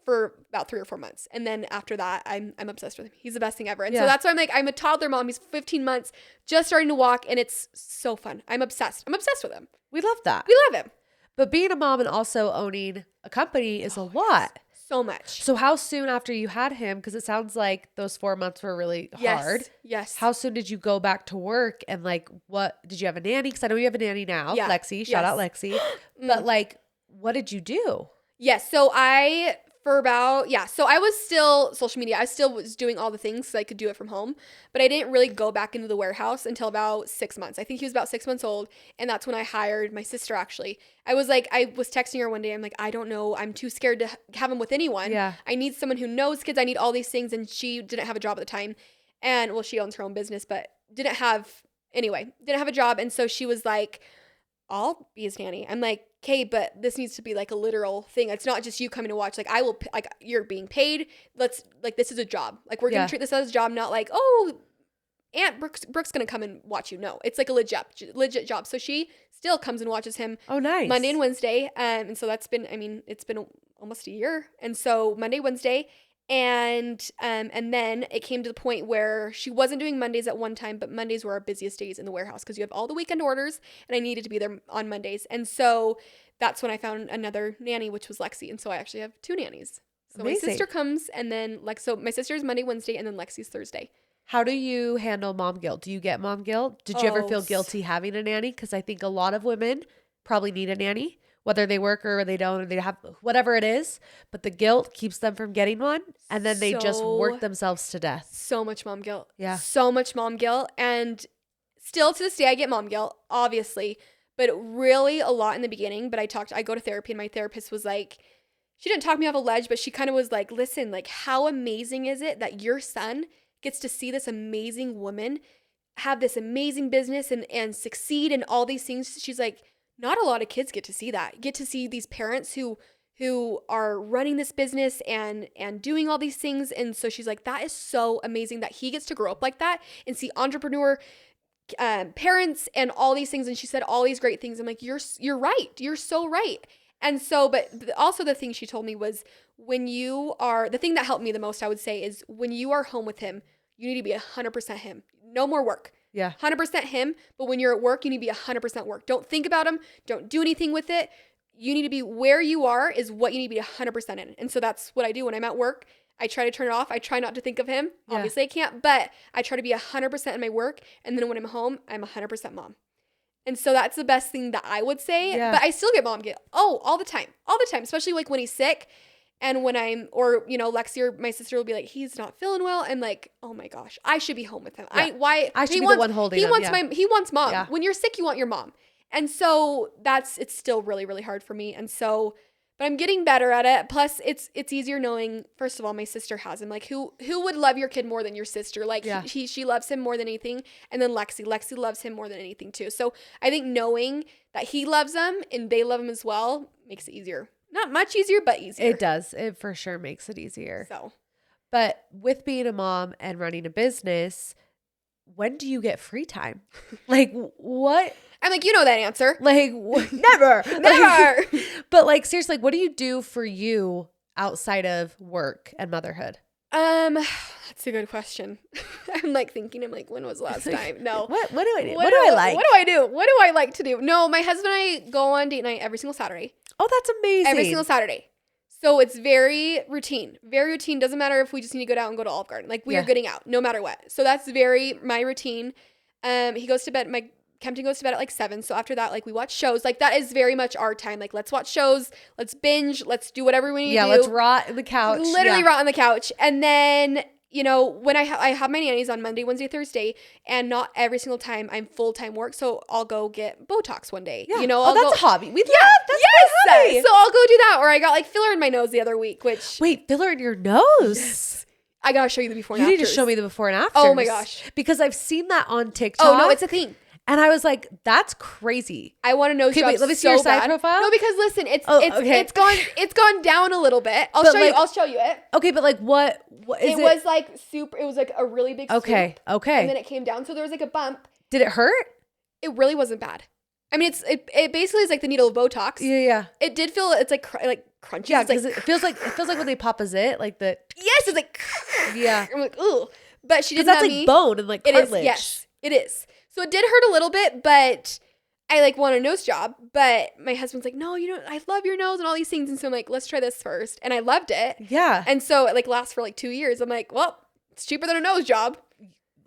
for about 3 or 4 months. And then after that, I'm obsessed with him. He's the best thing ever. And so that's why I'm like, I'm a toddler mom. He's 15 months, just starting to walk, and it's so fun. I'm obsessed with him. We love that. We love him. But being a mom and also owning a company is a lot. So much. So how soon after you had him, because it sounds like those 4 months were really hard. Yes. How soon did you go back to work, and like, what did you have a nanny? Because I know you have a nanny now, Lexi. Shout out Lexi. But like, what did you do? Yes. So so I was still social media. I still was doing all the things so I could do it from home, but I didn't really go back into the warehouse until about 6 months. I think he was about 6 months old. And that's when I hired my sister. Actually, I was texting her one day. I'm like, I don't know. I'm too scared to have him with anyone. Yeah. I need someone who knows kids. I need all these things. And she didn't have a job at the time. And well, she owns her own business, but didn't have a job. And so she was like, I'll be his nanny. I'm like, okay, but this needs to be like a literal thing. It's not just you coming to watch. Like I will, like you're being paid. This is a job. Like we're going to treat this as a job, not like, oh, Aunt Brooke's going to come and watch you. No, it's like a legit job. So she still comes and watches him. Oh, nice. Monday and Wednesday. And so it's been almost a year. And so Monday, Wednesday. And then it came to the point where she wasn't doing Mondays at one time, but Mondays were our busiest days in the warehouse because you have all the weekend orders, and I needed to be there on Mondays. And so that's when I found another nanny, which was Lexi. And so I actually have 2 nannies. So Amazing. my sister comes, and then so my sister's Monday, Wednesday, and then Lexi's Thursday. How do you handle mom guilt? Do you get mom guilt? Did you ever feel guilty having a nanny? Because I think a lot of women probably need a nanny, whether they work or they don't, or they have whatever it is, but the guilt keeps them from getting one, and then they just work themselves to death. So much mom guilt. Yeah. So much mom guilt. And still to this day, I get mom guilt, obviously, but really a lot in the beginning. But I go to therapy, and my therapist was like, she didn't talk me off a ledge, but she kind of was like, listen, like, how amazing is it that your son gets to see this amazing woman have this amazing business and succeed in all these things. She's like, not a lot of kids get to see that. Get to see these parents who are running this business and doing all these things. And so she's like, that is so amazing that he gets to grow up like that and see entrepreneur parents and all these things. And she said all these great things. I'm like, you're right. You're so right. And so, but also the thing she told me was the thing that helped me the most, I would say, is when you are home with him, you need to be 100% him. No more work. Yeah. 100% him. But when you're at work, you need to be 100% work. Don't think about him. Don't do anything with it. You need to be where you are is what you need to be 100% in. And so that's what I do when I'm at work. I try to turn it off. I try not to think of him. Yeah. Obviously I can't, but I try to be 100% in my work. And then when I'm home, I'm 100% mom. And so that's the best thing that I would say. Yeah. But I still get mom guilt. Oh, all the time, especially like when he's sick. And when Lexi or my sister will be like, he's not feeling well. I'm like, oh my gosh, I should be home with him. Yeah. I should be the one holding him. He wants mom. Yeah. When you're sick, you want your mom. And so it's still really, really hard for me. And so, but I'm getting better at it. Plus it's easier knowing, first of all, my sister has him. Like who would love your kid more than your sister? Like yeah. She loves him more than anything. And then Lexi loves him more than anything too. So I think knowing that he loves them and they love him as well makes it easier. Not much easier, but easier. It does. It for sure makes it easier. So, but with being a mom and running a business, when do you get free time? Like what? I'm like, you know that answer. Like never. But like seriously, what do you do for you outside of work and motherhood? That's a good question. I'm like thinking, when was the last time? No. What do I do? What do I like? What do I do? What do I like to do? No, my husband and I go on date night every single Saturday. Oh, that's amazing. Every single Saturday. So it's very routine. Very routine. Doesn't matter if we just need to go down and go to Olive Garden. Like we are getting out no matter what. So that's very my routine. He goes to bed. My Kempton goes to bed at like 7. So after that, like we watch shows. Like that is very much our time. Like let's watch shows. Let's binge. Let's do whatever we need to do. Yeah, let's rot on the couch. Literally rot on the couch. And then, when I have my nannies on Monday, Wednesday, Thursday, and not every single time I'm full-time work. So I'll go get Botox one day. Yeah. That's a hobby. That's a hobby. So I'll go do that. Or I got like filler in my nose the other week, Wait, filler in your nose? Yes. I gotta show you the before and afters. You need to show me the before and afters. Oh my gosh. Because I've seen that on TikTok. Oh no, it's a thing. And I was like, that's crazy. I want to know. Okay, wait, let me see your side profile. No, because listen, it's gone down a little bit. I'll show you it. Okay, but like what is it? It was like super. It was like a really big. Okay. And then it came down, so there was like a bump. Did it hurt? It really wasn't bad. I mean, it basically is like the needle of Botox. Yeah. It did feel it's like crunchy. Yeah, because it feels like when they pop a zit, like the. Yes, it's like. Yeah. I'm like, ooh, but she didn't. That's like bone and like cartilage. It is. Yes, it is. So it did hurt a little bit, but I like want a nose job. But my husband's like, no, I love your nose and all these things. And so I'm like, let's try this first. And I loved it. Yeah. And so it like lasts for like 2 years. I'm like, well, it's cheaper than a nose job.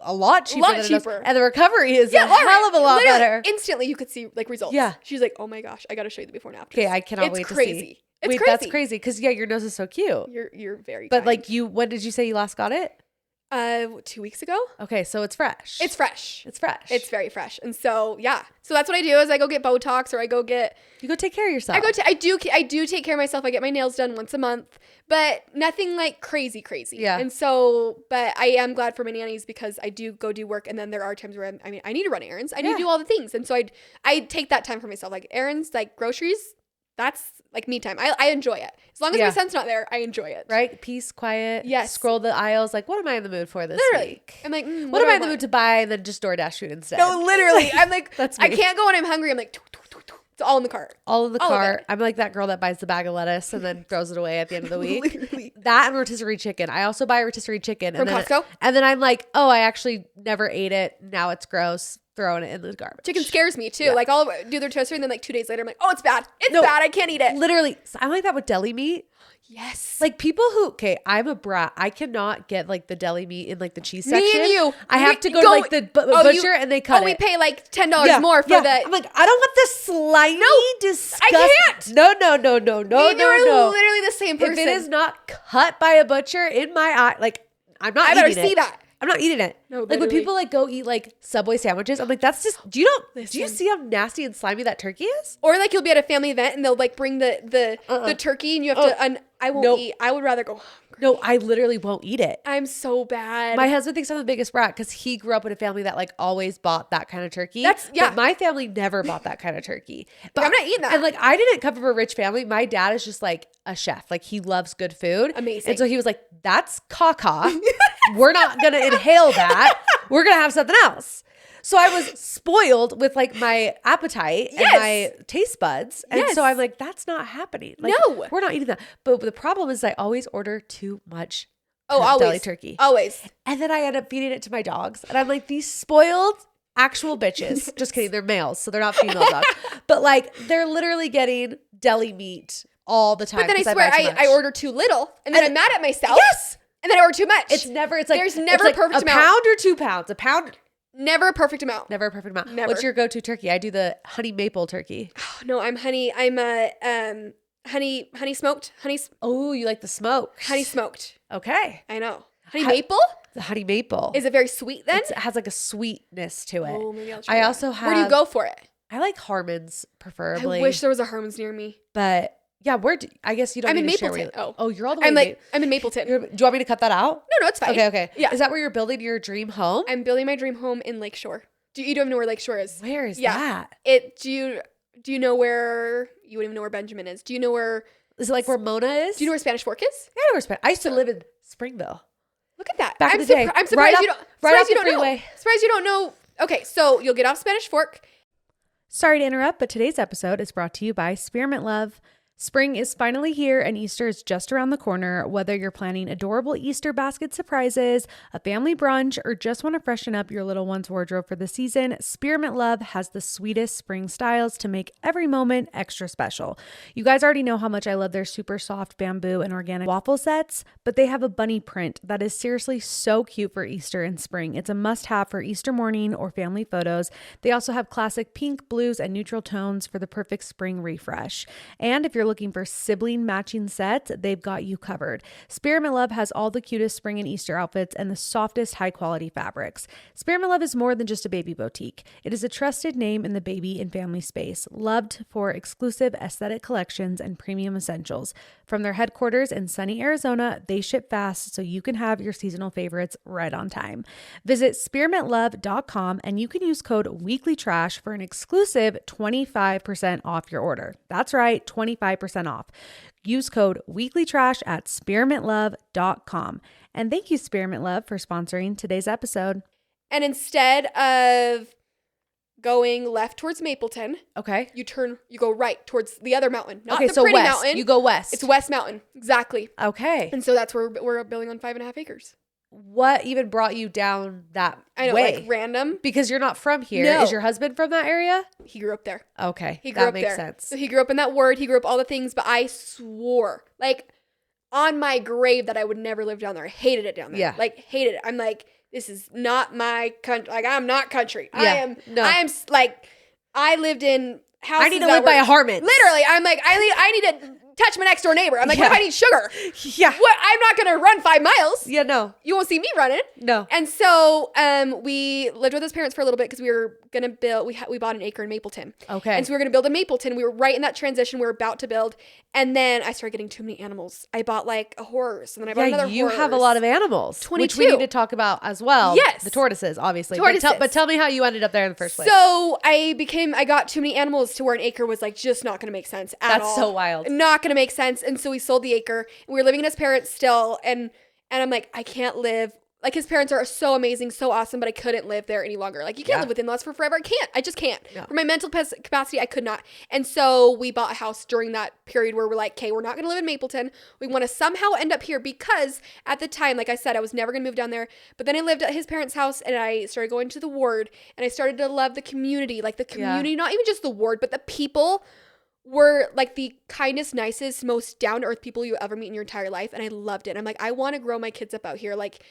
A lot cheaper. And the recovery is a hell of a lot better. Instantly you could see like results. Yeah. She's like, oh my gosh, I got to show you the before and after. Okay, I cannot wait to see. It's crazy. That's crazy. Because your nose is so cute. You're very But kind. like when did you say you last got it? 2 weeks ago. Okay, so it's fresh. It's fresh. It's very fresh. And so, yeah. So that's what I do is I go get Botox or I go get... You go take care of yourself. I do take care of myself. I get my nails done once a month, but nothing like crazy. Yeah. And so, but I am glad for my nannies because I do go do work and then there are times where I need to run errands. I need to do all the things. And so I take that time for myself. Like errands, like groceries, that's like me time. I enjoy it. As long as my son's not there, I enjoy it. Right? Peace, quiet. Yes. Scroll the aisles. Like, what am I in the mood for this week? I'm like, what am I in the mood to buy? And then just DoorDash food instead. No, literally. I'm like, that's me. I can't go when I'm hungry. I'm like, it's all in the cart. All in the cart. I'm like that girl that buys the bag of lettuce and then throws it away at the end of the week. Literally. That and rotisserie chicken. I also buy rotisserie chicken. From Costco? And then I'm like, oh, I actually never ate it. Now it's gross. Throwing it in the garbage. Chicken scares me too. Yeah. Like I'll do their toaster and then like 2 days later I'm like, oh, it's bad. It's bad. I can't eat it. Literally. I'm like that with deli meat. Yes. Like people I'm a brat. I cannot get like the deli meat in like the cheese section. Me and you. I have to go to like the butcher and they cut it. We pay like $10 more for the. I'm like, I don't want this slimy, disgusting. I can't. No. We're literally the same person. If it is not cut by a butcher in my eye, like I'm not eating it. I better see that. I'm not eating it. No, like when people like go eat like Subway sandwiches, I'm like, that's just, do you see how nasty and slimy that turkey is? Or like you'll be at a family event and they'll like bring the turkey and you have to, I won't eat. I would rather go hungry. No, I literally won't eat it. I'm so bad. My husband thinks I'm the biggest brat because he grew up in a family that like always bought that kind of turkey. But my family never bought that kind of turkey. But I'm not eating that. And like I didn't come from a rich family. My dad is just like a chef. Like he loves good food. Amazing. And so he was like, that's caca. We're not going to inhale that. We're going to have something else. So I was spoiled with like my appetite and my taste buds. And so I'm like, that's not happening. Like, no. We're not eating that. But the problem is I always order too much always. turkey. Always. And then I end up feeding it to my dogs. And I'm like, these spoiled actual bitches. Just kidding. They're males. So they're not female dogs. But like, they're literally getting deli meat all the time. But then I swear I order too little. And then I'm mad at myself. Yes. And then I order too much. It's like there's never a perfect amount. A pound or 2 pounds. A pound. Never a perfect amount. Never a perfect amount. Never. What's your go-to turkey? I do the honey maple turkey. Oh, no, I'm honey smoked. Oh, you like the smoke? Honey smoked. Okay. I know. Honey maple? The honey maple. Is it very sweet then? It has like a sweetness to it. Oh, maybe I'll try I that. also have. Where do you go for it? I like Harmon's preferably. I wish there was a Harmon's near me. But yeah, I guess you don't I'm need in to share Mapleton. Oh, you're all the way I'm in Mapleton. do you want me to cut that out? No, it's fine. Okay. Yeah. Is that where you're building your dream home? I'm building my dream home in Lakeshore. You don't even know where Lakeshore is? Where is that? Do you know where, you wouldn't even know where Benjamin is. Do you know where? Is it like where Mona is? Do you know where Spanish Fork is? Yeah, I know where I used to live in Springville. Look at that. Back in the day. I'm surprised you don't know. Surprised you don't know. Okay, so you'll get off Spanish Fork. Sorry to interrupt, but today's episode is brought to you by Spearmint Love. Spring is finally here and Easter is just around the corner. Whether you're planning adorable Easter basket surprises, a family brunch, or just want to freshen up your little one's wardrobe for the season, Spearmint Love has the sweetest spring styles to make every moment extra special. You guys already know how much I love their super soft bamboo and organic waffle sets, but they have a bunny print that is seriously so cute for Easter and spring. It's a must-have for Easter morning or family photos. They also have classic pink, blues, and neutral tones for the perfect spring refresh. And if you're looking for sibling matching sets, they've got you covered. Spearmint Love has all the cutest spring and Easter outfits and the softest high quality fabrics. Spearmint Love is more than just a baby boutique. It is a trusted name in the baby and family space, loved for exclusive aesthetic collections and premium essentials. From their headquarters in sunny Arizona, they ship fast so you can have your seasonal favorites right on time. Visit spearmintlove.com and you can use code WEEKLYTRASH for an exclusive 25% off your order. That's right, 25% off. Use code WEEKLYTRASH at spearmintlove.com. And thank you, Spearmint Love, for sponsoring today's episode. And instead of going left towards Mapleton, you go right towards the other mountain, not the pretty west. mountain. You go west. It's West Mountain, exactly. Okay. And so that's where we're building on 5.5 acres. What even brought you down that I know, way? like random. Because you're not from here. No. Is your husband from that area? He grew up there. Okay. He grew up there. That makes sense. So he grew up in that ward. He grew up all the things, but I swore, like, on my grave that I would never live down there. I hated it down there. Yeah. Like, hated it. I'm like, this is not my country. Like, I'm not country. Yeah. I lived in houses. I need to live by a Harmon. Literally, I'm like, I need to touch my next door neighbor. I'm like, what if I need sugar? Yeah. What? I'm not going to run 5 miles. Yeah, no. You won't see me running. No. And so we lived with his parents for a little bit because we were going to build, we bought an acre in Mapleton. Okay. And so we were going to build in Mapleton. We were right in that transition. We were about to build. And then I started getting too many animals. I bought like a horse and then I bought another horse. You have a lot of animals. 22. Which we need to talk about as well. Yes. The tortoises, obviously. Tortoises. But tell me how you ended up there in the first place. So I got too many animals to where an acre was like just not going to make sense at all. That's so wild. Not going to make sense. And so we sold the acre and we were living in his parents still. And I'm like, I can't live. Like his parents are so amazing, so awesome, but I couldn't live there any longer. Like you can't live with in-laws for forever. I just can't. Yeah. For my mental capacity, I could not. And so we bought a house during that period where we're like, okay, we're not going to live in Mapleton. We want to somehow end up here because at the time, like I said, I was never going to move down there. But then I lived at his parents' house and I started going to the ward and I started to love the community, like the community, not even just the ward, but the people were like the kindest, nicest, most down-to-earth people you ever meet in your entire life. And I loved it. And I'm like, I want to grow my kids up out here. Like,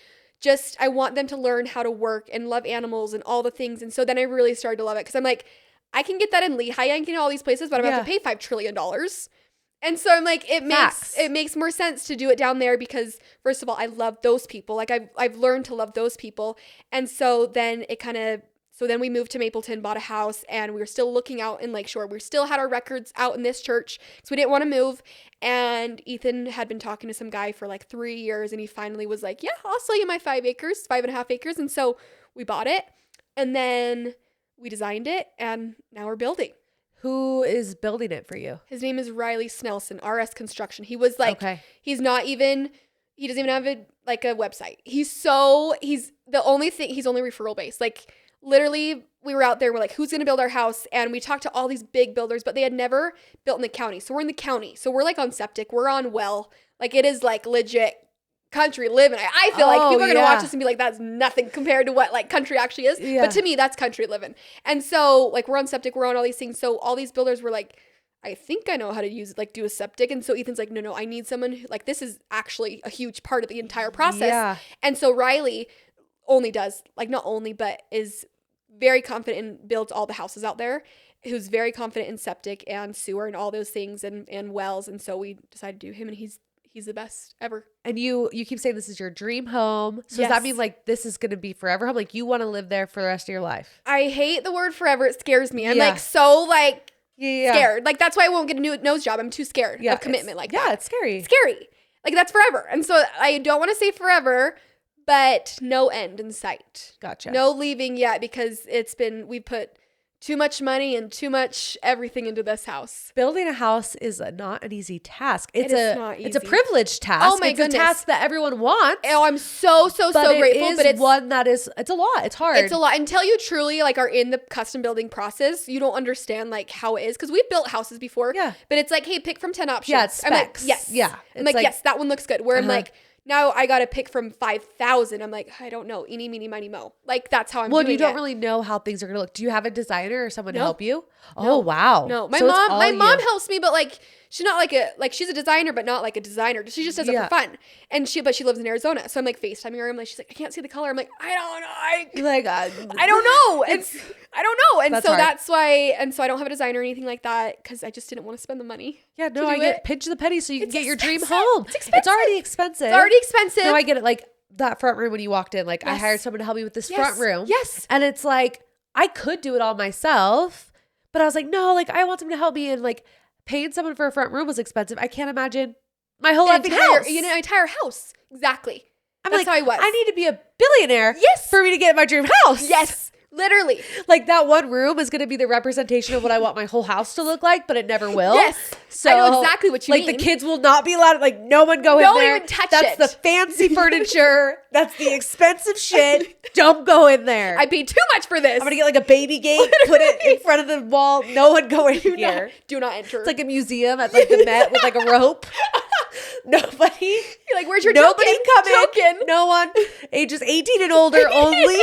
I want them to learn how to work and love animals and all the things. And so then I really started to love it because I'm like, I can get that in Lehigh. I can get all these places, but I'm going to have to pay $5 trillion. And so I'm like, it makes more sense to do it down there because first of all, I love those people. Like I've learned to love those people. And so then then we moved to Mapleton, bought a house, and we were still looking out in Lakeshore. We still had our records out in this church because we didn't want to move. And Ethan had been talking to some guy for like 3 years, and he finally was like, yeah, I'll sell you my 5.5 acres. And so we bought it, and then we designed it, and now we're building. Who is building it for you? His name is Riley Snelson, RS Construction. He was like, he doesn't even have a website. He's only referral based. Like, literally, we were out there, we're like, who's going to build our house? And we talked to all these big builders, but they had never built in the county. So we're in the county. So we're like on septic. We're on well. Like, it is like legit country living. I feel like people are going to watch this and be like, that's nothing compared to what like country actually is. Yeah. But to me, that's country living. And so like we're on septic, we're on all these things. So all these builders were like, I think I know how to use it, like do a septic. And so Ethan's like, no, I need someone who, like, this is actually a huge part of the entire process. Yeah. And so Riley is very confident and builds all the houses out there, who's very confident in septic and sewer and all those things and wells. And so we decided to do him, and he's the best ever. And you keep saying this is your dream home. So does that mean like this is going to be forever home? Like you want to live there for the rest of your life? I hate the word forever. It scares me. I'm like so like scared. Like that's why I won't get a new nose job. I'm too scared of commitment like that. Yeah, it's scary. It's scary. Like that's forever. And so I don't want to say forever, but no end in sight. Gotcha. No leaving yet because we put too much money and too much everything into this house. Building a house is not an easy task. It's a privileged task. Oh my goodness. It's a task that everyone wants. Oh, I'm so grateful. But it's one that it's a lot. It's hard. It's a lot. Until you truly like are in the custom building process, you don't understand like how it is. Because we've built houses before. Yeah. But it's like, hey, pick from 10 options. Yeah, it's specs. I'm like, yes. Yeah. I'm like, yes, that one looks good. Where I'm like, now I got to pick from 5,000. I'm like, I don't know. Eeny, meeny, miny, mo. Like, that's how I'm doing it. Well, you don't really know how things are going to look. Do you have a designer or someone to help you? No. Oh, wow. No. My mom helps me, but like, she's not she's a designer, but not like a designer. She just does it for fun. And she lives in Arizona. So I'm like FaceTiming her. I'm like, she's like, I can't see the color. I'm like, I don't know. I don't know. I don't know. And so that's why, and so I don't have a designer or anything like that because I just didn't want to spend the money. Yeah, no, I get pinch the penny so you can get your dream home. It's expensive. It's already expensive. No, I get it. Like that front room when you walked in, like I hired someone to help me with this front room. Yes. And it's like, I could do it all myself, but I was like, no, like I want someone to help me, and like paying someone for a front room was expensive. I can't imagine my whole house. An entire house. Exactly. That's how I was. I need to be a billionaire for me to get my dream house. Yes. Literally. Like that one room is going to be the representation of what I want my whole house to look like, but it never will. Yes. So I know exactly what you mean. Like the kids will not be allowed, like no one go in there. Don't even touch it. That's the fancy furniture. That's the expensive shit. Don't go in there. I paid too much for this. I'm going to get like a baby gate, put it in front of the wall. No one go in here. Do not enter. It's like a museum at like the Met with like a rope. Nobody. You're like, where's your token? Come in. No one. Ages 18 and older only.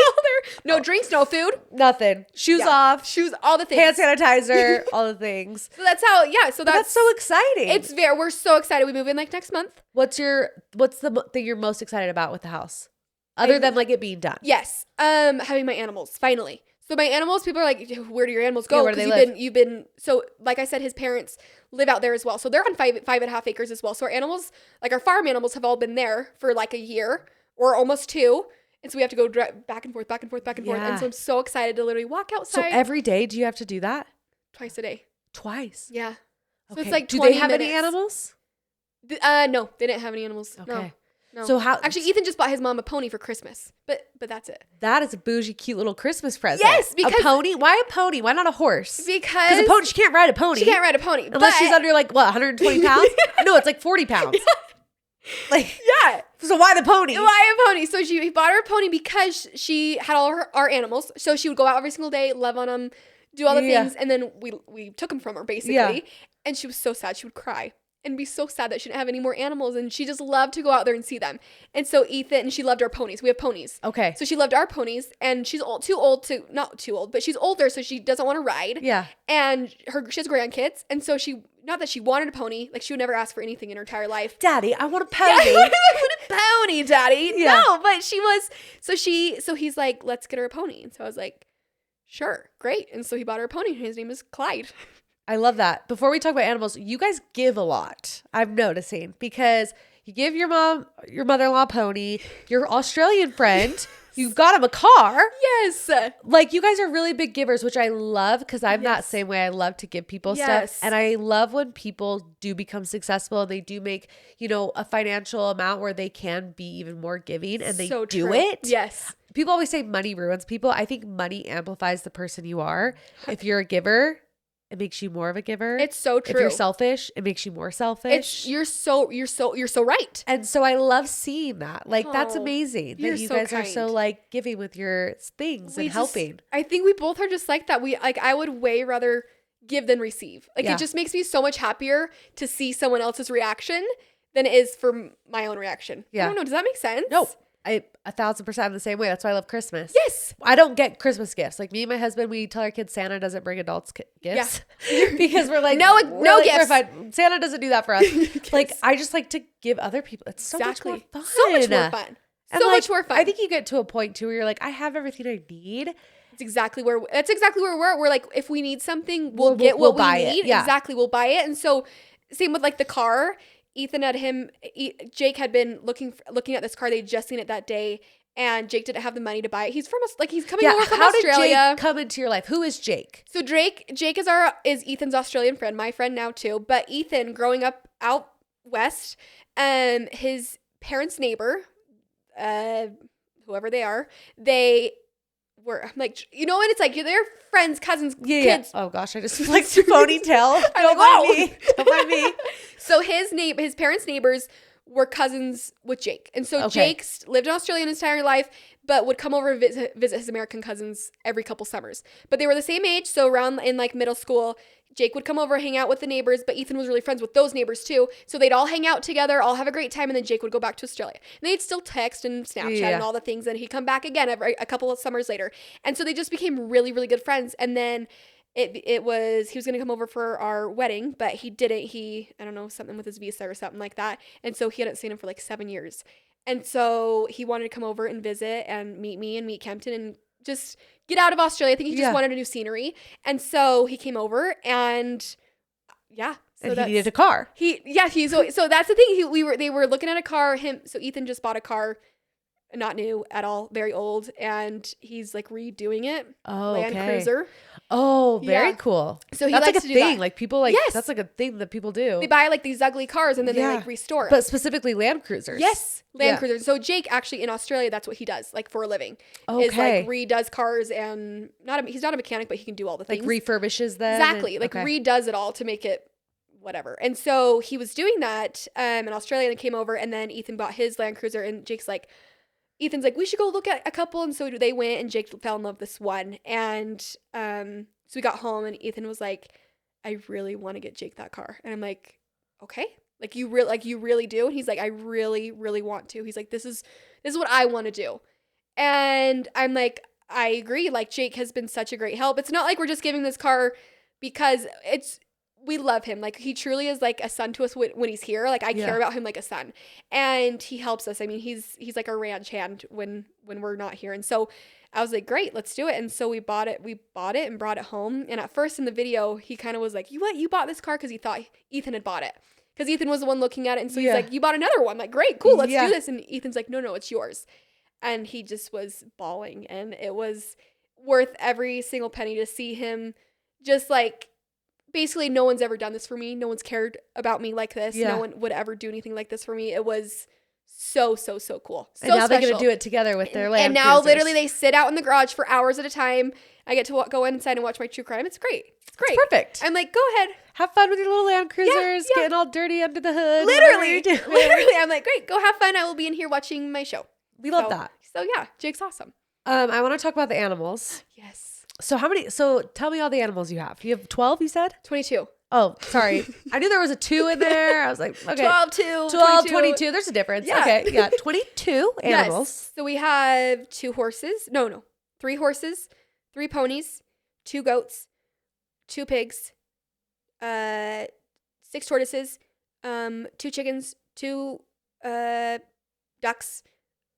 No drinks, no food. Nothing. Shoes off. Shoes, all the things. Hand sanitizer, all the things. So that's how, so that's so exciting. We're so excited. We move in like next month. What's the thing you're most excited about with the house? Other than like it being done? Yes. Having my animals, finally. So my animals, people are like, where do your animals go? Where do they live? So like I said, his parents live out there as well. So they're on 5.5 acres as well. So our animals, like our farm animals, have all been there for like a year or almost 2. And so we have to go back and forth. And so I'm so excited to literally walk outside. So every day, do you have to do that? Twice a day. Twice? Yeah. So it's like 20 minutes. Do they have any animals? No, they didn't have any animals. Okay. No. So actually, Ethan just bought his mom a pony for Christmas, but that's it. That is a bougie, cute little Christmas present. Yes, because a pony. Why a pony? Why not a horse? Because a pony. She can't ride a pony. Unless she's under like 120 pounds. No, it's like 40 pounds. So why the pony? Why a pony? So he bought her a pony because she had all our animals. So she would go out every single day, love on them, do all the things, and then we took them from her basically. Yeah. And she was so sad. She would cry and be so sad that she didn't have any more animals, and she just loved to go out there and see them. And so she loved our ponies. We have ponies. Okay. So she loved our ponies, and she's not too old, but she's older, so she doesn't want to ride. Yeah. And she has grandkids, and so not that she wanted a pony, like she would never ask for anything in her entire life. Daddy, I want a pony. Yeah, I want a pony, Daddy. Yeah. No, but she was, so he's like, let's get her a pony. And so I was like, sure, great. And so he bought her a pony, and his name is Clyde. I love that. Before we talk about animals, you guys give a lot. I'm noticing because you give your mother-in-law a pony, your Australian friend, you got him a car. Yes. Like you guys are really big givers, which I love because I'm that same way. I love to give people stuff. And I love when people do become successful and they do make, a financial amount where they can be even more giving and they do it. Yes. People always say money ruins people. I think money amplifies the person you are. If you're a giver, it makes you more of a giver. It's so true. If you're selfish, it makes you more selfish. You're so right. And so I love seeing that. Like that's amazing that you guys kind. are so like giving with your things and helping. I think we both are just like that. I would way rather give than receive. Like it just makes me so much happier to see someone else's reaction than it is for my own reaction. Yeah. I don't know. Does that make sense? No. I 1,000% am the same way. That's why I love Christmas. Yes. I don't get Christmas gifts. Like me and my husband, we tell our kids Santa doesn't bring adults gifts because we're like, no gifts. Santa doesn't do that for us. Like I just like to give other people. It's so much more fun. So much more fun. And much more fun. I think you get to a point too where you're like, I have everything I need. That's exactly where we're. We're like, if we need something, we'll get what we need. Yeah. Exactly. We'll buy it. And so same with like the car. Jake had been looking at this car. They'd just seen it that day, and Jake didn't have the money to buy it. He's coming over from Australia. How did Jake come into your life? Who is Jake? So Jake is Ethan's Australian friend, my friend now too. But Ethan, growing up out west, his parents' neighbor, whoever they are, they were like, when it's like they're friends, cousins, kids. Oh gosh, I just flicked your ponytail. Don't mind me. So his parents' neighbors were cousins with Jake. And so Jake lived in Australia his entire life, but would come over and visit his American cousins every couple summers. But they were the same age. So around in like middle school, Jake would come over, hang out with the neighbors, but Ethan was really friends with those neighbors too. So they'd all hang out together, all have a great time, and then Jake would go back to Australia. And they'd still text and Snapchat and all the things, and he'd come back again a couple of summers later. And so they just became really, really good friends. And then he was going to come over for our wedding, but he didn't. I don't know, something with his visa or something like that. And so he hadn't seen him for like 7 years. And so he wanted to come over and visit and meet me and meet Kempton and just get out of Australia. I think he just wanted a new scenery. And so he came over and So and he needed a car. So that's the thing. They were looking at a car. So Ethan just bought a car, not new at all, very old, and he's like redoing it. Oh, Land Cruiser. Oh, very cool. So he that's likes like a to do thing. that. Like people that's like a thing that people do. They buy like these ugly cars and then they like restore it. But specifically Land Cruisers. Yes, Land Cruisers. So Jake actually in Australia, that's what he does, like for a living. Okay. Is like redoes cars and he's not a mechanic, but he can do all the things. Like refurbishes them. Exactly. Redoes it all to make it whatever. And so he was doing that in Australia and came over, and then Ethan bought his Land Cruiser, and Ethan's like, we should go look at a couple. And so they went, and Jake fell in love with this one. And so we got home, and Ethan was like, I really want to get Jake that car. And I'm like, okay. Like you really do? And he's like, I really, really want to. He's like, this is what I want to do. And I'm like, I agree. Like Jake has been such a great help. It's not like we're just giving this car because we love him. Like he truly is like a son to us when he's here. Like I care about him like a son, and he helps us. I mean, he's like a ranch hand when we're not here. And so I was like, great, let's do it. And so we bought it and brought it home. And at first in the video, he kind of was like, you bought this car? Cause he thought Ethan had bought it. Cause Ethan was the one looking at it. And so he's like, you bought another one. Like, great, cool. Let's do this. And Ethan's like, no, it's yours. And he just was bawling, and it was worth every single penny to see him just like, basically, no one's ever done this for me. No one's cared about me like this. No one would ever do anything like this for me. It was so, so, so cool. So and now special. They're going to do it together with their Land And now Cruisers. literally they sit out in the garage for hours at a time. I get to go inside and watch my true crime. It's great. It's great. It's perfect. I'm like, go ahead. Have fun with your little Land Cruisers, getting all dirty under the hood. Literally. I'm like, great, go have fun. I will be in here watching my show. We love that. So yeah, Jake's awesome. I want to talk about the animals. Yes. So tell me all the animals you have. You have 12, you said? 22. Oh, sorry. I knew there was a 2 in there. I was like, okay. 12, 22. There's a difference. Yeah. Okay. Yeah. 22 animals. Yes. So we have 2 horses. No. 3 horses, 3 ponies, 2 goats, 2 pigs, 6 tortoises, 2 chickens, 2 ducks,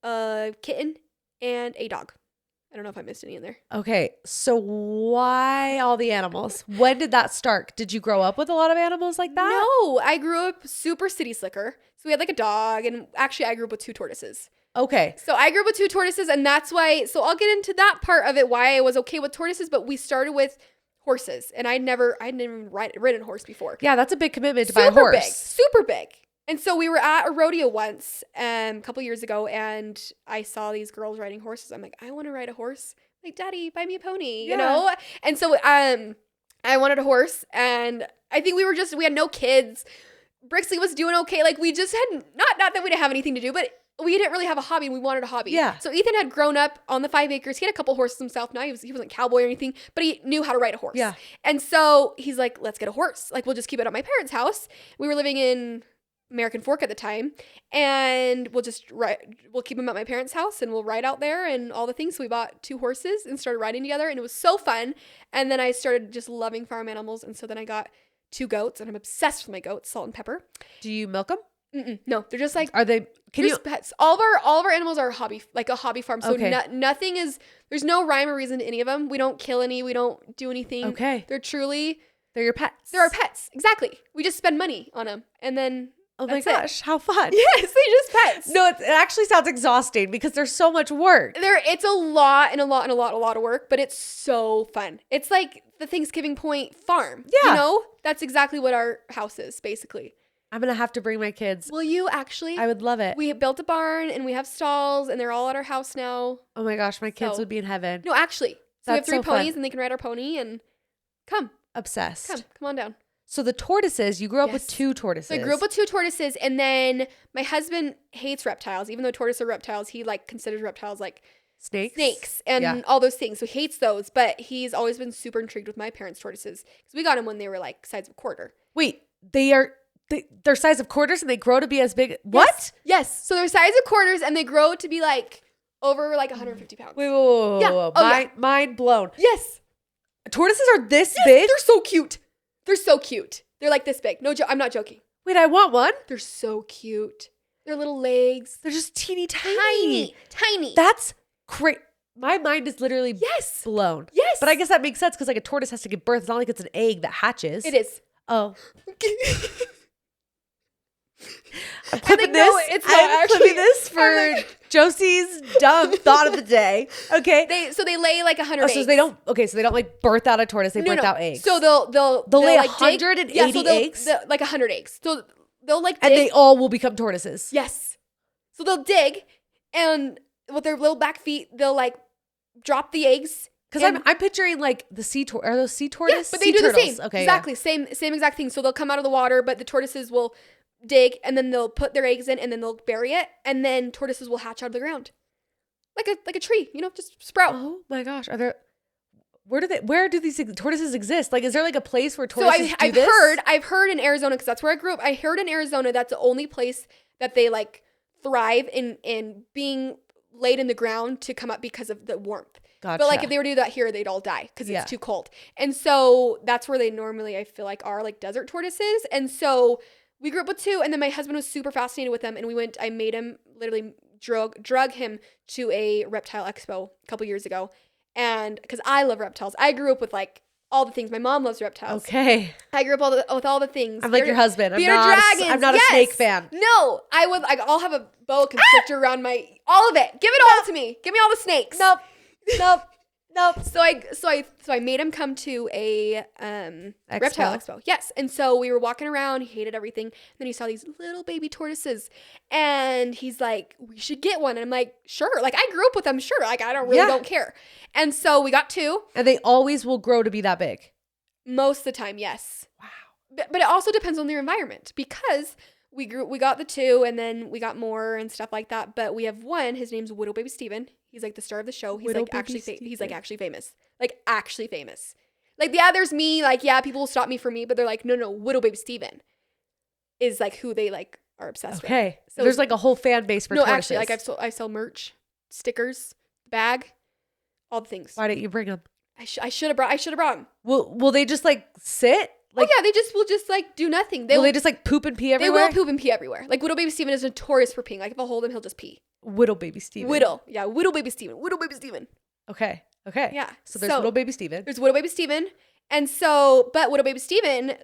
a kitten, and a dog. I don't know if I missed any in there. Okay. So why all the animals? When did that start? Did you grow up with a lot of animals like that? No, I grew up super city slicker. So we had like a dog, and actually I grew up with 2 tortoises. Okay. So I grew up with 2 tortoises, and that's why, so I'll get into that part of it, why I was okay with tortoises, but we started with horses, and I hadn't even ridden a horse before. Yeah, that's a big commitment to buy a horse. Super big. And so we were at a rodeo once a couple years ago, and I saw these girls riding horses. I'm like, I want to ride a horse. I'm like, Daddy, buy me a pony, you know? And so I wanted a horse, and I think we had no kids. Brixley was doing okay. Like, we just had, not that we didn't have anything to do, but we didn't really have a hobby, and we wanted a hobby. Yeah. So Ethan had grown up on the 5 acres. He had a couple horses himself. Now he wasn't cowboy or anything, but he knew how to ride a horse. Yeah. And so he's like, let's get a horse. Like, we'll just keep it at my parents' house. We were living in American Fork at the time, and we'll keep him at my parents' house, and we'll ride out there and all the things. So we bought 2 horses and started riding together, and it was so fun. And then I started just loving farm animals, and so then I got 2 goats, and I'm obsessed with my goats, Salt and Pepper. Do you milk them? No, they're just like, are they? Can you? Pets. All of our animals are a hobby farm. So nothing is. There's no rhyme or reason to any of them. We don't kill any. We don't do anything. Okay. They're your pets. They're our pets. Exactly. We just spend money on them, and then. Oh my gosh, how fun. Yes, they just pets. No, it actually sounds exhausting because there's so much work. It's a lot of work, but it's so fun. It's like the Thanksgiving Point farm. Yeah. You know? That's exactly what our house is, basically. I'm going to have to bring my kids. Will you actually? I would love it. We built a barn, and we have stalls, and they're all at our house now. Oh my gosh, my kids would be in heaven. No, actually. So we have 3 so ponies, fun. and they can ride our pony, and come. Obsessed. Come on down. So the tortoises, you grew up with 2 tortoises. So I grew up with 2 tortoises, and then my husband hates reptiles. Even though tortoises are reptiles, he like considers reptiles like snakes and all those things. So he hates those, but he's always been super intrigued with my parents' tortoises because we got them when they were like size of a quarter. Wait, they're size of quarters and they grow to be as big? What? Yes. So they're size of quarters and they grow to be like over like 150 pounds. Whoa. Mind blown. Yes. Tortoises are this big? They're so cute. They're so cute. They're like this big. No joke. I'm not joking. Wait, I want one. They're so cute. Their little legs. They're just teeny tiny. Tiny. That's great. My mind is literally blown. Yes. But I guess that makes sense because like a tortoise has to give birth. It's not like it's an egg that hatches. It is. Oh. I'm clipping this for Josie's dumb thought of the day. Okay. So they lay like 100 eggs. So they don't like birth out a tortoise. They birth out eggs. So they'll lay like 180 eggs. Like 100 eggs. So they'll like dig. And they all will become tortoises. Yes. So they'll dig, and with their little back feet, they'll like drop the eggs. Because I'm picturing like the sea tortoise. Are those sea tortoise? Yes, but they do turtles. the same. Okay, exactly. Same exact thing. So they'll come out of the water, but the tortoises will dig, and then they'll put their eggs in, and then they'll bury it, and then tortoises will hatch out of the ground, like a tree, just sprout. Oh my gosh, where do these tortoises exist? Like, is there like a place where tortoises do this? I've heard in Arizona, because that's where I grew up. I heard in Arizona that's the only place that they like thrive in being laid in the ground to come up because of the warmth. Gotcha. But like if they were to do that here, they'd all die because it's too cold. And so that's where they normally, I feel like, are like desert tortoises. And so we grew up with 2, and then my husband was super fascinated with them, and I made him literally drug him to a reptile expo a couple years ago. And because I love reptiles, I grew up with like all the things. My mom loves reptiles. Okay. I grew up with all the things. I'm like your husband. I'm not a snake fan. No, I'll have a boa constrictor around all of it. Give it all to me. Give me all the snakes. Nope. So I made him come to a reptile expo. Yes. And so we were walking around. He hated everything. And then he saw these little baby tortoises, and he's like, we should get one. And I'm like, sure. Like, I grew up with them. Sure. Like, I don't care. And so we got 2. And they always will grow to be that big. Most of the time. Yes. Wow. But it also depends on their environment, because we got the 2, and then we got more and stuff like that. But we have one. His name's Widow Baby Steven. He's like the star of the show. He's like actually famous. Like actually famous. Like, yeah, there's me. Like, yeah, people will stop me for me, but they're like, no, Widow Baby Steven is like who they like are obsessed with. Okay. So there's like a whole fan base for tortoises. No, actually, like I sell merch, stickers, bag, all the things. Why didn't you bring them? I should have brought them. Will they just like sit? Like, they will just like do nothing. Will they just like poop and pee everywhere? They will poop and pee everywhere. Like, Widow Baby Steven is notorious for peeing. Like, if I hold him, he'll just pee. Widow Baby Steven. Widow Baby Steven. Okay. Okay. Yeah. So there's little baby Steven. There's little baby Steven. And so, but little baby Steven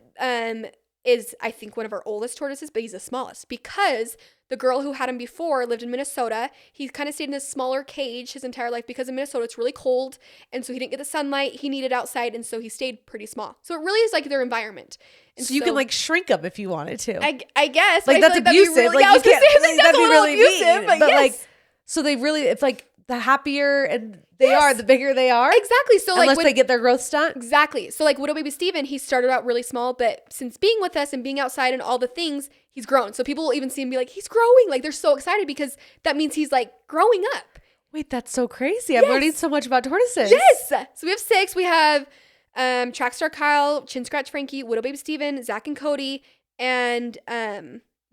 is, I think, one of our oldest tortoises, but he's the smallest because the girl who had him before lived in Minnesota. He kind of stayed in this smaller cage his entire life because in Minnesota it's really cold. And so he didn't get the sunlight he needed outside. And so he stayed pretty small. So it really is like their environment. And so you can like shrink them if you wanted to. I guess. Like that's abusive. Like I was going to say that's a little abusive. But yes. Like, so they really, it's like the happier and they are, the bigger they are. Exactly. So unless they get their growth stunt. Exactly. So like little baby Steven, he started out really small, but since being with us and being outside and all the things, he's grown. So people will even see him be like, he's growing. Like they're so excited because that means he's like growing up. Wait, that's so crazy. I'm learning so much about tortoises. Yes. So we have 6. We have Trackstar Kyle, Chin Scratch Frankie, Widow Baby Steven, Zach and Cody, and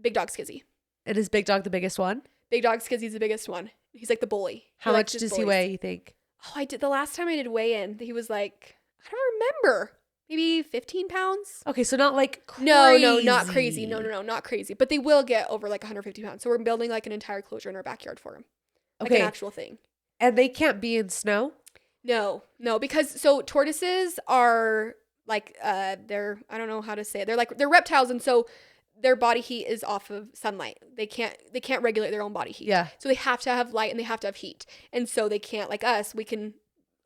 Big Dog Skizzy. And is Big Dog the biggest one? Big Dog Skizzy's the biggest one. He's like the bully. How much does he weigh, you think? Oh, I did. The last time I did weigh in, he was like, I don't remember. Maybe 15 pounds. Okay, so not like crazy. No, not crazy. No, not crazy. But they will get over like 150 pounds. So we're building like an entire enclosure in our backyard for him. Like an actual thing. And they can't be in snow? No, because so tortoises are like, they're, I don't know how to say it. They're reptiles. And so their body heat is off of sunlight. They can't regulate their own body heat. Yeah. So they have to have light and they have to have heat. And so they can't, like us, we can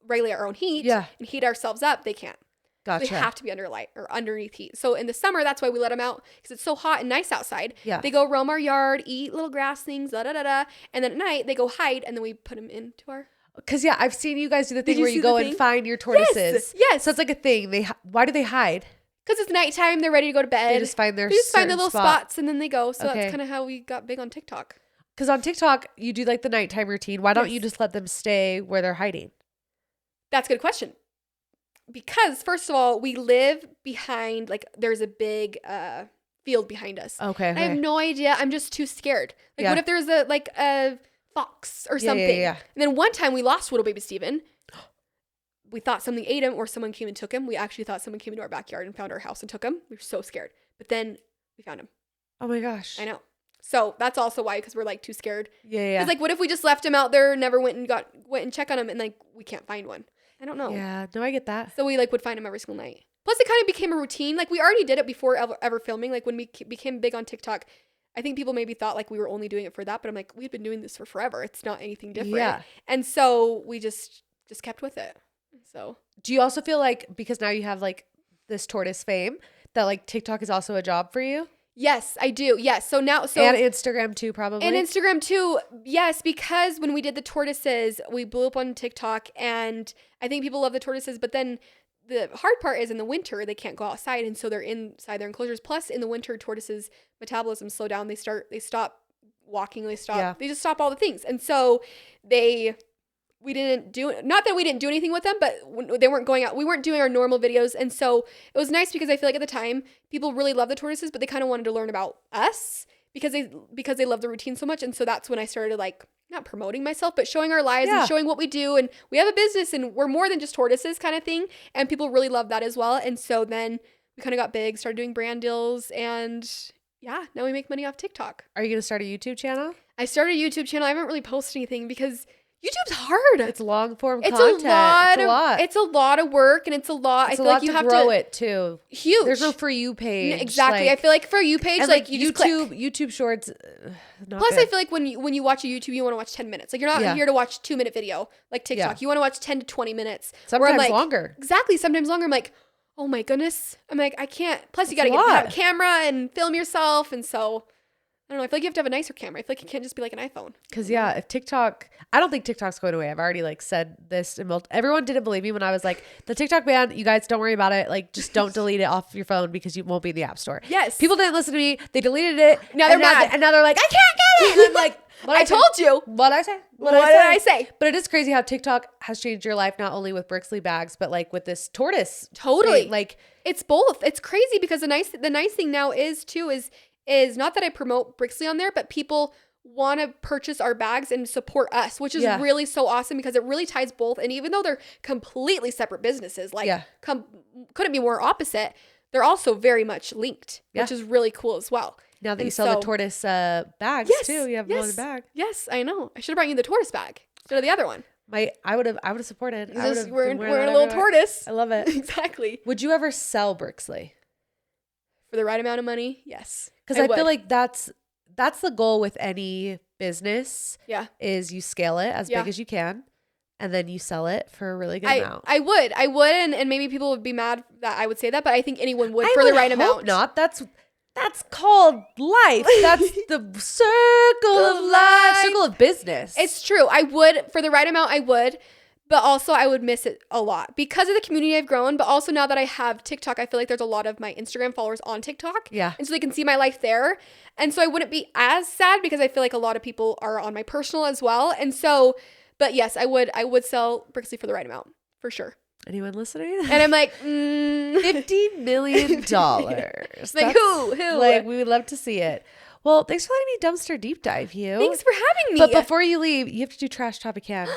regulate our own heat and heat ourselves up. They can't. Gotcha. So they have to be under light or underneath heat. So in the summer, that's why we let them out because it's so hot and nice outside. Yeah. They go roam our yard, eat little grass things, and then at night they go hide and then we put them into our. Because I've seen you guys do the thing where you go and find your tortoises. Yes. So it's like a thing. Why do they hide? Because it's nighttime, they're ready to go to bed. They just find their little spots and then they go. So that's kind of how we got big on TikTok. Because on TikTok, you do like the nighttime routine. Why don't you just let them stay where they're hiding? That's a good question. Because first of all, we live behind, like there's a big field behind us. Okay. I have no idea. I'm just too scared. Like what if there's a fox or something? Yeah. And then one time we lost little baby Steven. We thought something ate him or someone came and took him. We actually thought someone came into our backyard and found our house and took him. We were so scared. But then we found him. Oh my gosh. I know. So that's also why, because we're like too scared. Yeah. It's like, what if we just left him out there, never went and check on him, and like we can't find one? I don't know. Yeah, no, I get that. So we like would find him every single night. Plus, it kind of became a routine. Like we already did it before ever filming. Like when we became big on TikTok, I think people maybe thought like we were only doing it for that, but I'm like, we've been doing this for forever. It's not anything different. Yeah. And so we just kept with it. So do you also feel like because now you have like this tortoise fame that like TikTok is also a job for you? Yes, I do. Yes. So now, and Instagram too, probably. And Instagram too. Yes, because when we did the tortoises, we blew up on TikTok, and I think people love the tortoises. But then the hard part is in the winter they can't go outside, and so they're inside their enclosures. Plus, in the winter, tortoises' metabolism slow down. They stop walking. They just stop all the things, and so we didn't do, not that we didn't do anything with them, but they weren't going out. We weren't doing our normal videos. And so it was nice because I feel like at the time people really love the tortoises, but they kind of wanted to learn about us because they love the routine so much. And so that's when I started like not promoting myself, but showing our lives and showing what we do. And we have a business and we're more than just tortoises kind of thing. And people really love that as well. And so then we kind of got big, started doing brand deals, and yeah, now we make money off TikTok. Are you going to start a YouTube channel? I started a YouTube channel. I haven't really posted anything because YouTube's hard. It's long form content. It's a lot of work, and it's a lot. It's I a feel lot like you to have grow to it too. Huge. There's no For You page. Exactly. Like, I feel like For You page, like you YouTube Shorts. Plus, I feel like when you watch a YouTube, you want to watch 10 minutes. Like you're not here to watch 2-minute video like TikTok. Yeah. You want to watch 10 to 20 minutes. Sometimes longer. Exactly. Sometimes longer. I'm like, oh my goodness. I'm like, I can't. Plus, you got to have a camera and film yourself, and so. I don't know. I feel like you have to have a nicer camera. I feel like it can't just be like an iPhone. Because if TikTok, I don't think TikTok's going away. I've already like said this. Everyone didn't believe me when I was like, the TikTok ban, you guys don't worry about it. Like just don't delete it off your phone because you won't be in the app store. Yes. People didn't listen to me. They deleted it. Now they're mad. And now they're like, I can't get it. And I'm like, I told you. What'd I say? What did I say? But it is crazy how TikTok has changed your life, not only with Brixley bags, but like with this tortoise. Totally. Thing. Like it's both. It's crazy because the nice thing now is not that I promote Brixley on there, but people want to purchase our bags and support us, which is really so awesome because it really ties both. And even though they're completely separate businesses, like couldn't be more opposite, they're also very much linked, which is really cool as well. Now that you sell the tortoise bags too, you have one bag. Yes, I know. I should have brought you the tortoise bag instead of the other one. I would have supported. We're a little tortoise. I love it. Exactly. Would you ever sell Brixley? For the right amount of money? Yes. Because I feel like that's the goal with any business. Yeah. Is you scale it as big as you can, and then you sell it for a really good amount. I would, and maybe people would be mad that I would say that, but I think anyone would for the right amount. Not. That's called life. That's the circle of life, circle of business. It's true. I would, for the right amount, I would. But also I would miss it a lot because of the community I've grown. But also now that I have TikTok, I feel like there's a lot of my Instagram followers on TikTok. Yeah. And so they can see my life there. And so I wouldn't be as sad because I feel like a lot of people are on my personal as well. And so, but yes, I would sell Brixley for the right amount for sure. Anyone listening? And I'm like, $50 million. Like who? Like, we would love to see it. Well, thanks for letting me dumpster deep dive you. Thanks for having me. But before you leave, you have to do Trash Topican.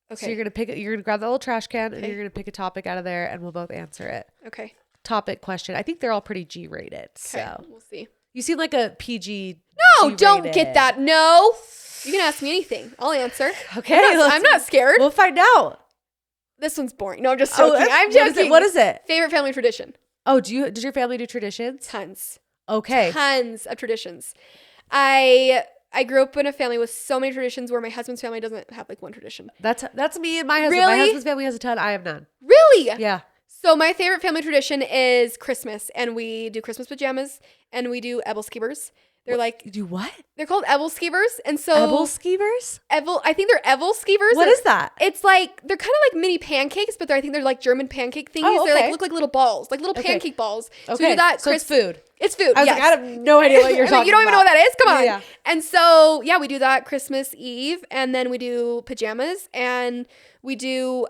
Okay. So you're gonna grab that little trash can and you're gonna pick a topic out of there and we'll both answer it. Okay. Topic question. I think they're all pretty G rated. Okay. So We'll see. You seem like a PG. No, don't get that. No. You can ask me anything. I'll answer. Okay. I'm not scared. We'll find out. This one's boring. No, I'm just joking. I'm joking. What is it? Favorite family tradition. Oh, does your family do traditions? Tons. Okay. Tons of traditions. I grew up in a family with so many traditions where my husband's family doesn't have like one tradition. That's me and my husband. Really? My husband's family has a ton. I have none. Really? Yeah. So my favorite family tradition is Christmas, and we do Christmas pajamas, and we do Ebelskivers. They're like, you do what? They're called Ebelskivers, and so Ebelskivers? I think they're Ebelskivers. What is that? It's like they're kind of like mini pancakes, but I think they're like German pancake thingies. Oh, okay. They like look like little balls, like little pancake balls. Okay. So we do that. So it's food. It's food. I was like, I have no idea what you're talking about. You don't even know what that is? Come on. Yeah. And so yeah, we do that Christmas Eve, and then we do pajamas, and we do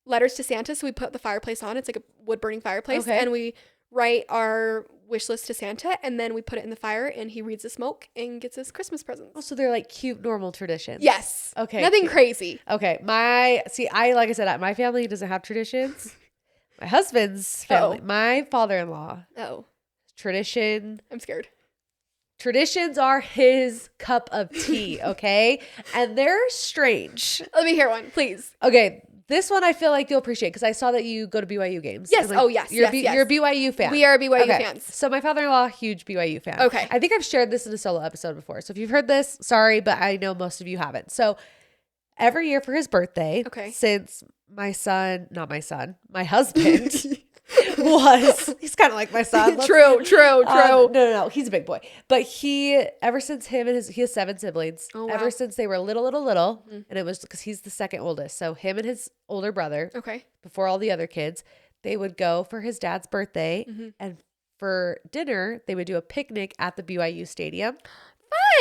letters to Santa. So we put the fireplace on. It's like a wood burning fireplace, and we write our wish list to Santa, and then we put it in the fire, and he reads the smoke and gets us Christmas presents. Oh, so they're like cute, normal traditions. Yes. Okay. Nothing crazy. Okay. Like I said, my family doesn't have traditions. My husband's family, my father-in-law. Oh. Tradition. I'm scared. Traditions are his cup of tea, okay? And they're strange. Let me hear one, please. Okay. This one I feel like you'll appreciate because I saw that you go to BYU games. Yes. Like, Yes. You're a BYU fan. We are BYU fans. So my father-in-law, huge BYU fan. Okay. I think I've shared this in a solo episode before. So if you've heard this, sorry, but I know most of you haven't. So every year for his birthday, since my husband he's kind of like my son. True. No, he's a big boy. But ever since he has 7 siblings. Oh, wow. Ever since they were little, and it was because he's the second oldest. So him and his older brother, before all the other kids, they would go for his dad's birthday, and for dinner, they would do a picnic at the BYU stadium.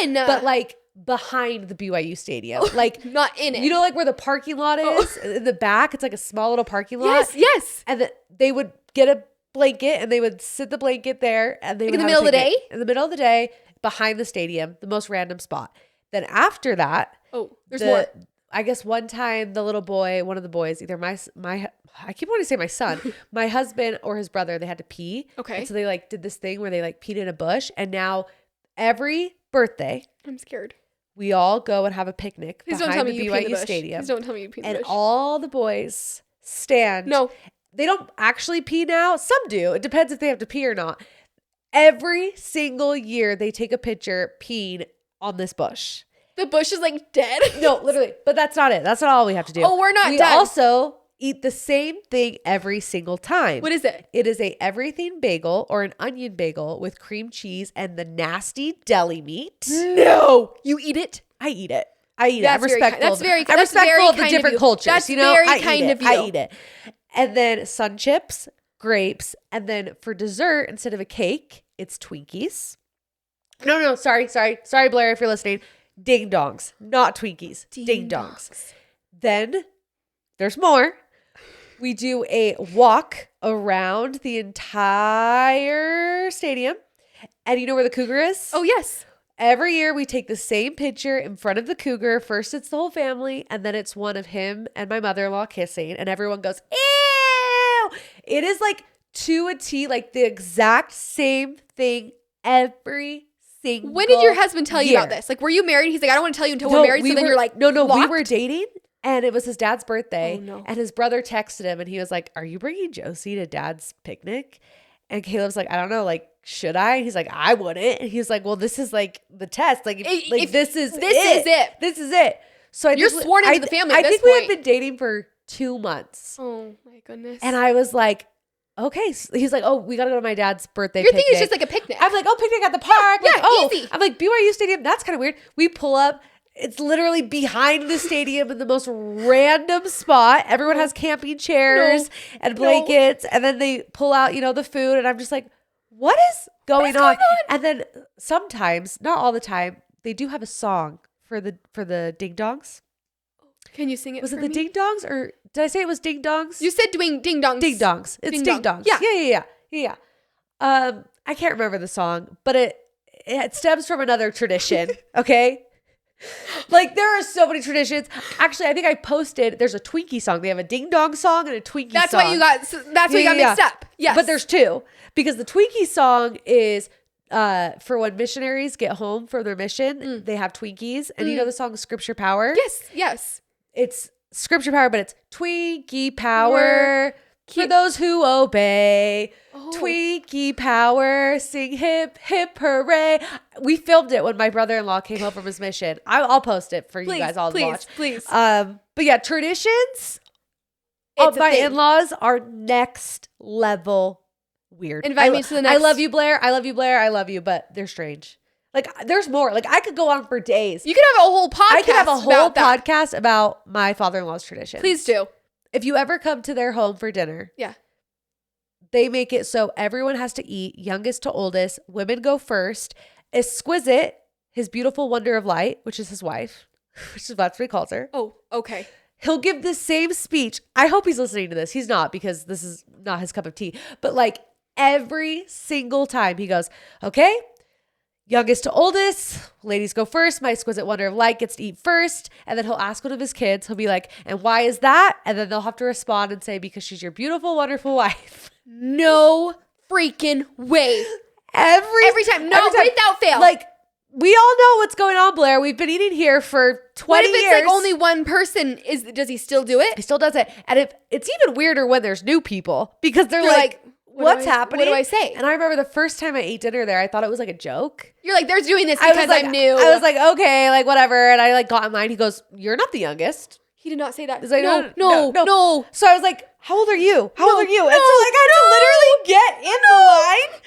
Fun! But like behind the BYU stadium. Like not in it. You know, like where the parking lot is in the back, it's like a small little parking lot. Yes. And they would get a blanket and they would sit the blanket there and they would in the middle of the day? In the middle of the day, behind the stadium, the most random spot. Then after that, there's more. I guess one time one of the boys, either my I keep wanting to say my son, my husband or his brother, they had to pee. Okay. And so they like did this thing where they like peed in a bush, and now every birthday, I'm scared. We all go and have a picnic behind the BYU stadium. Please don't tell me you pee in the bush. And all the boys stand. No. They don't actually pee now. Some do. It depends if they have to pee or not. Every single year they take a picture peeing on this bush. The bush is like dead? No, literally. But that's not it. That's not all we have to do. Oh, we're not done. We also eat the same thing every single time. What is it? It is a everything bagel or an onion bagel with cream cheese and the nasty deli meat. No. You eat it? I eat it. I'm respectful. That's very I'm respectful of the kind different of cultures. That's you know, very kind of you. I eat it. And then sun chips, grapes, and then for dessert, instead of a cake, it's Twinkies. No, sorry, Blair, if you're listening. Ding dongs, not Twinkies. Ding dongs. Then there's more. We do a walk around the entire stadium. And you know where the cougar is? Oh, yes. Every year we take the same picture in front of the cougar. First it's the whole family, and then it's one of him and my mother-in-law kissing, and everyone goes, ew! It is like to a T, like the exact same thing every single When did your husband tell you year. about this? Like, were you married? He's like, I don't want to tell you until we're married. So then you're like, no, locked? we were dating. And it was his dad's birthday. Oh, no. And his brother texted him and he was like, are you bringing Josie to dad's picnic? And Caleb's like, I don't know, like, should I? And he's like, I wouldn't. And he's like, well, this is like the test. Like, this is it. This is it. So you're sworn into the family at this point. I think we had been dating for 2 months. Oh my goodness. And I was like, okay. So he's like, oh, we got to go to my dad's birthday Your picnic. thing is just like a picnic. I'm like, oh, picnic at the park. Yeah, like, oh, easy. I'm like, BYU Stadium. That's kind of weird. We pull up. It's literally behind the stadium in the most random spot. Everyone has camping chairs and blankets. And then they pull out, the food. And I'm just like, what is going on? And then sometimes, not all the time, they do have a song for the ding dongs. Can you sing it? Was it the ding dongs, or did I say it was ding dongs? You said doing ding dongs. Ding dongs. It's ding dongs. Yeah. I can't remember the song, but it stems from another tradition. Okay. Like, there are so many traditions. Actually, I think I posted, there's a Twinkie song. They have a ding dong song and a Twinkie song. That's why you got mixed up. Yes. But there's two, because the Twinkie song is for when missionaries get home from their mission, they have Twinkies. And you know the song Scripture Power? Yes. It's Scripture Power, but it's Twinkie Power for those who obey. Twinkie Power, sing hip, hip, hooray. We filmed it when my brother-in-law came home from his mission. I'll post it for you guys all to watch. Please. But yeah, traditions of my in-laws are next level weird. Invite me to the next. I love you, Blair. I love you, Blair. I love you, but they're strange. Like, there's more. Like, I could go on for days. You could have a whole podcast. I could have a whole podcast about my father-in-law's traditions. Please do. If you ever come to their home for dinner. Yeah. They make it so everyone has to eat, youngest to oldest. Women go first. Exquisite, his beautiful wonder of light, which is his wife, which is that's what he calls her. Oh, okay. He'll give the same speech. I hope he's listening to this. He's not, because this is not his cup of tea. But like every single time he goes, okay, youngest to oldest, ladies go first. My exquisite wonder of light gets to eat first. And then he'll ask one of his kids, he'll be like, and why is that? And then they'll have to respond and say, because she's your beautiful, wonderful wife. No freaking way. Every time. No, without fail. Like, we all know what's going on, Blair. We've been eating here for 20 years. What if it's like only one person? Does he still do it? He still does it. And it's even weirder when there's new people, because they're like, what's happening? What do I say? And I remember the first time I ate dinner there, I thought it was like a joke. You're like, they're doing this because I'm new. I was like, okay, like whatever. And I like got in line. He goes, you're not the youngest. He did not say that. Like, no. So I was like, how old are you? How old are you? And so like I had to literally get in the line.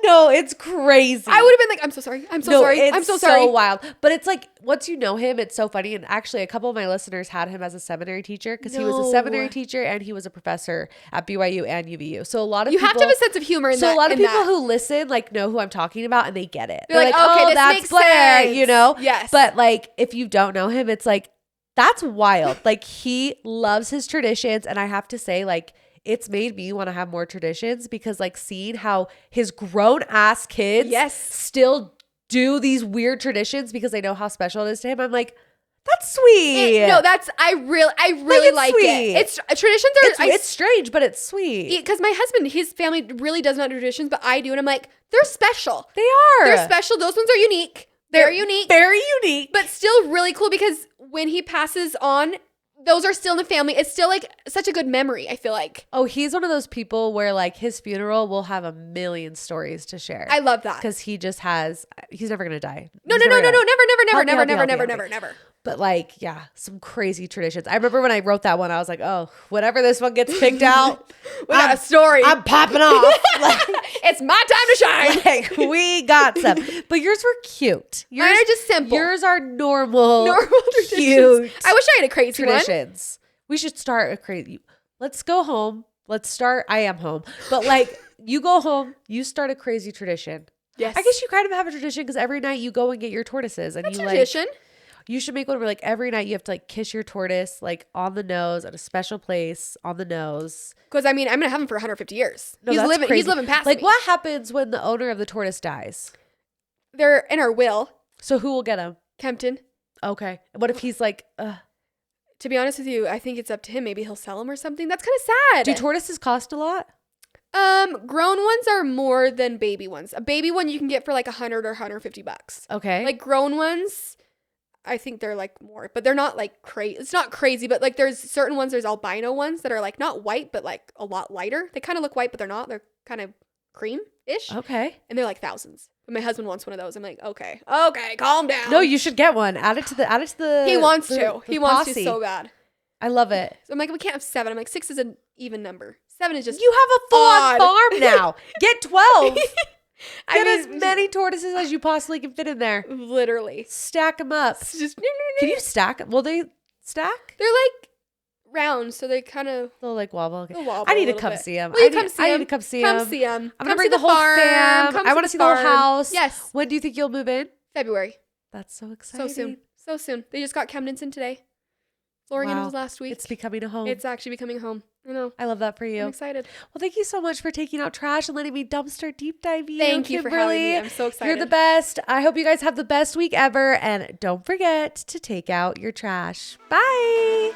No, it's crazy. I would have been like, I'm so sorry. I'm so sorry. It's I'm so sorry. So wild. But it's like, once you know him, it's so funny. And actually, a couple of my listeners had him as a seminary teacher, because he was a seminary teacher and he was a professor at BYU and UVU. So a lot of people have to have a sense of humor. So a lot of people who listen like know who I'm talking about, and they get it. They're like, okay, this that's makes Blair, sense. you know? Yes. But like, if you don't know him, it's like, that's wild. Like, he loves his traditions. And I have to say, like, it's made me want to have more traditions, because like seeing how his grown ass kids still do these weird traditions because they know how special it is to him. I'm like, that's sweet. I really like sweet. It. It's traditions are it's strange, but it's sweet. Because my husband, his family really does not do traditions, but I do, and I'm like, they're special. They are. They're special. Those ones are unique. They're unique. Very unique. But still really cool, because when he passes on, those are still in the family. It's still like such a good memory, I feel like. Oh, he's one of those people where like his funeral will have a million stories to share. I love that. Because he's never going to die. No, never. But like, yeah, some crazy traditions. I remember when I wrote that one, I was like, oh, whenever this one gets picked out, we got a story. I'm popping off. Like, it's my time to shine. Like, we got some. But yours were cute. Mine are just simple. Yours are normal traditions. Cute. I wish I had a crazy traditions. We should start a crazy. Let's go home. Let's start. I am home. But like, you go home, you start a crazy tradition. Yes. I guess you kind of have a tradition, because every night you go and get your tortoises. And tradition. You should make one where like every night you have to like kiss your tortoise like on the nose at a special place on the nose. Because I mean, I'm gonna have him for 150 years. No, he's living past me. Like, what happens when the owner of the tortoise dies? They're in our will. So who will get him? Kempton. Okay. What if he's like, To be honest with you, I think it's up to him. Maybe he'll sell them or something. That's kind of sad. Do tortoises cost a lot? Grown ones are more than baby ones. A baby one you can get for like $100 or $150. Okay. Like grown ones, I think they're like more, but they're not like crazy. It's not crazy, but like there's certain ones, there's albino ones that are like not white, but like a lot lighter. They kind of look white, but they're not. They're kind of cream-ish. Okay. And they're like thousands. But my husband wants one of those. I'm like, okay, calm down. No, you should get one. Add it to the. He wants to. The He wants posse. to so bad. I love it. So I'm like, we can't have 7. I'm like, 6 is an even number. 7 is just You have a full-on farm now. Get 12. Get as mean, many tortoises as you possibly can fit in there. Literally. Stack them up. It's just, Can you stack them? Will they stack? they're like round, so they kind of They'll like wobble. Okay. wobble I need a to come bit. see them. Will you come see I them? need to come see Come them. see them. I'm going to bring the whole fam. I want to see the whole house. Yes. When do you think you'll move in? February. That's so exciting. So soon. So soon. They just got Camdenton today. Floorington was last week. It's becoming a home. It's actually becoming a home. I know. I love that for you. I'm excited. Well, thank you so much for taking out trash and letting me dumpster deep dive you. Thank you for having me. I'm so excited. You're the best. I hope you guys have the best week ever. And don't forget to take out your trash. Bye.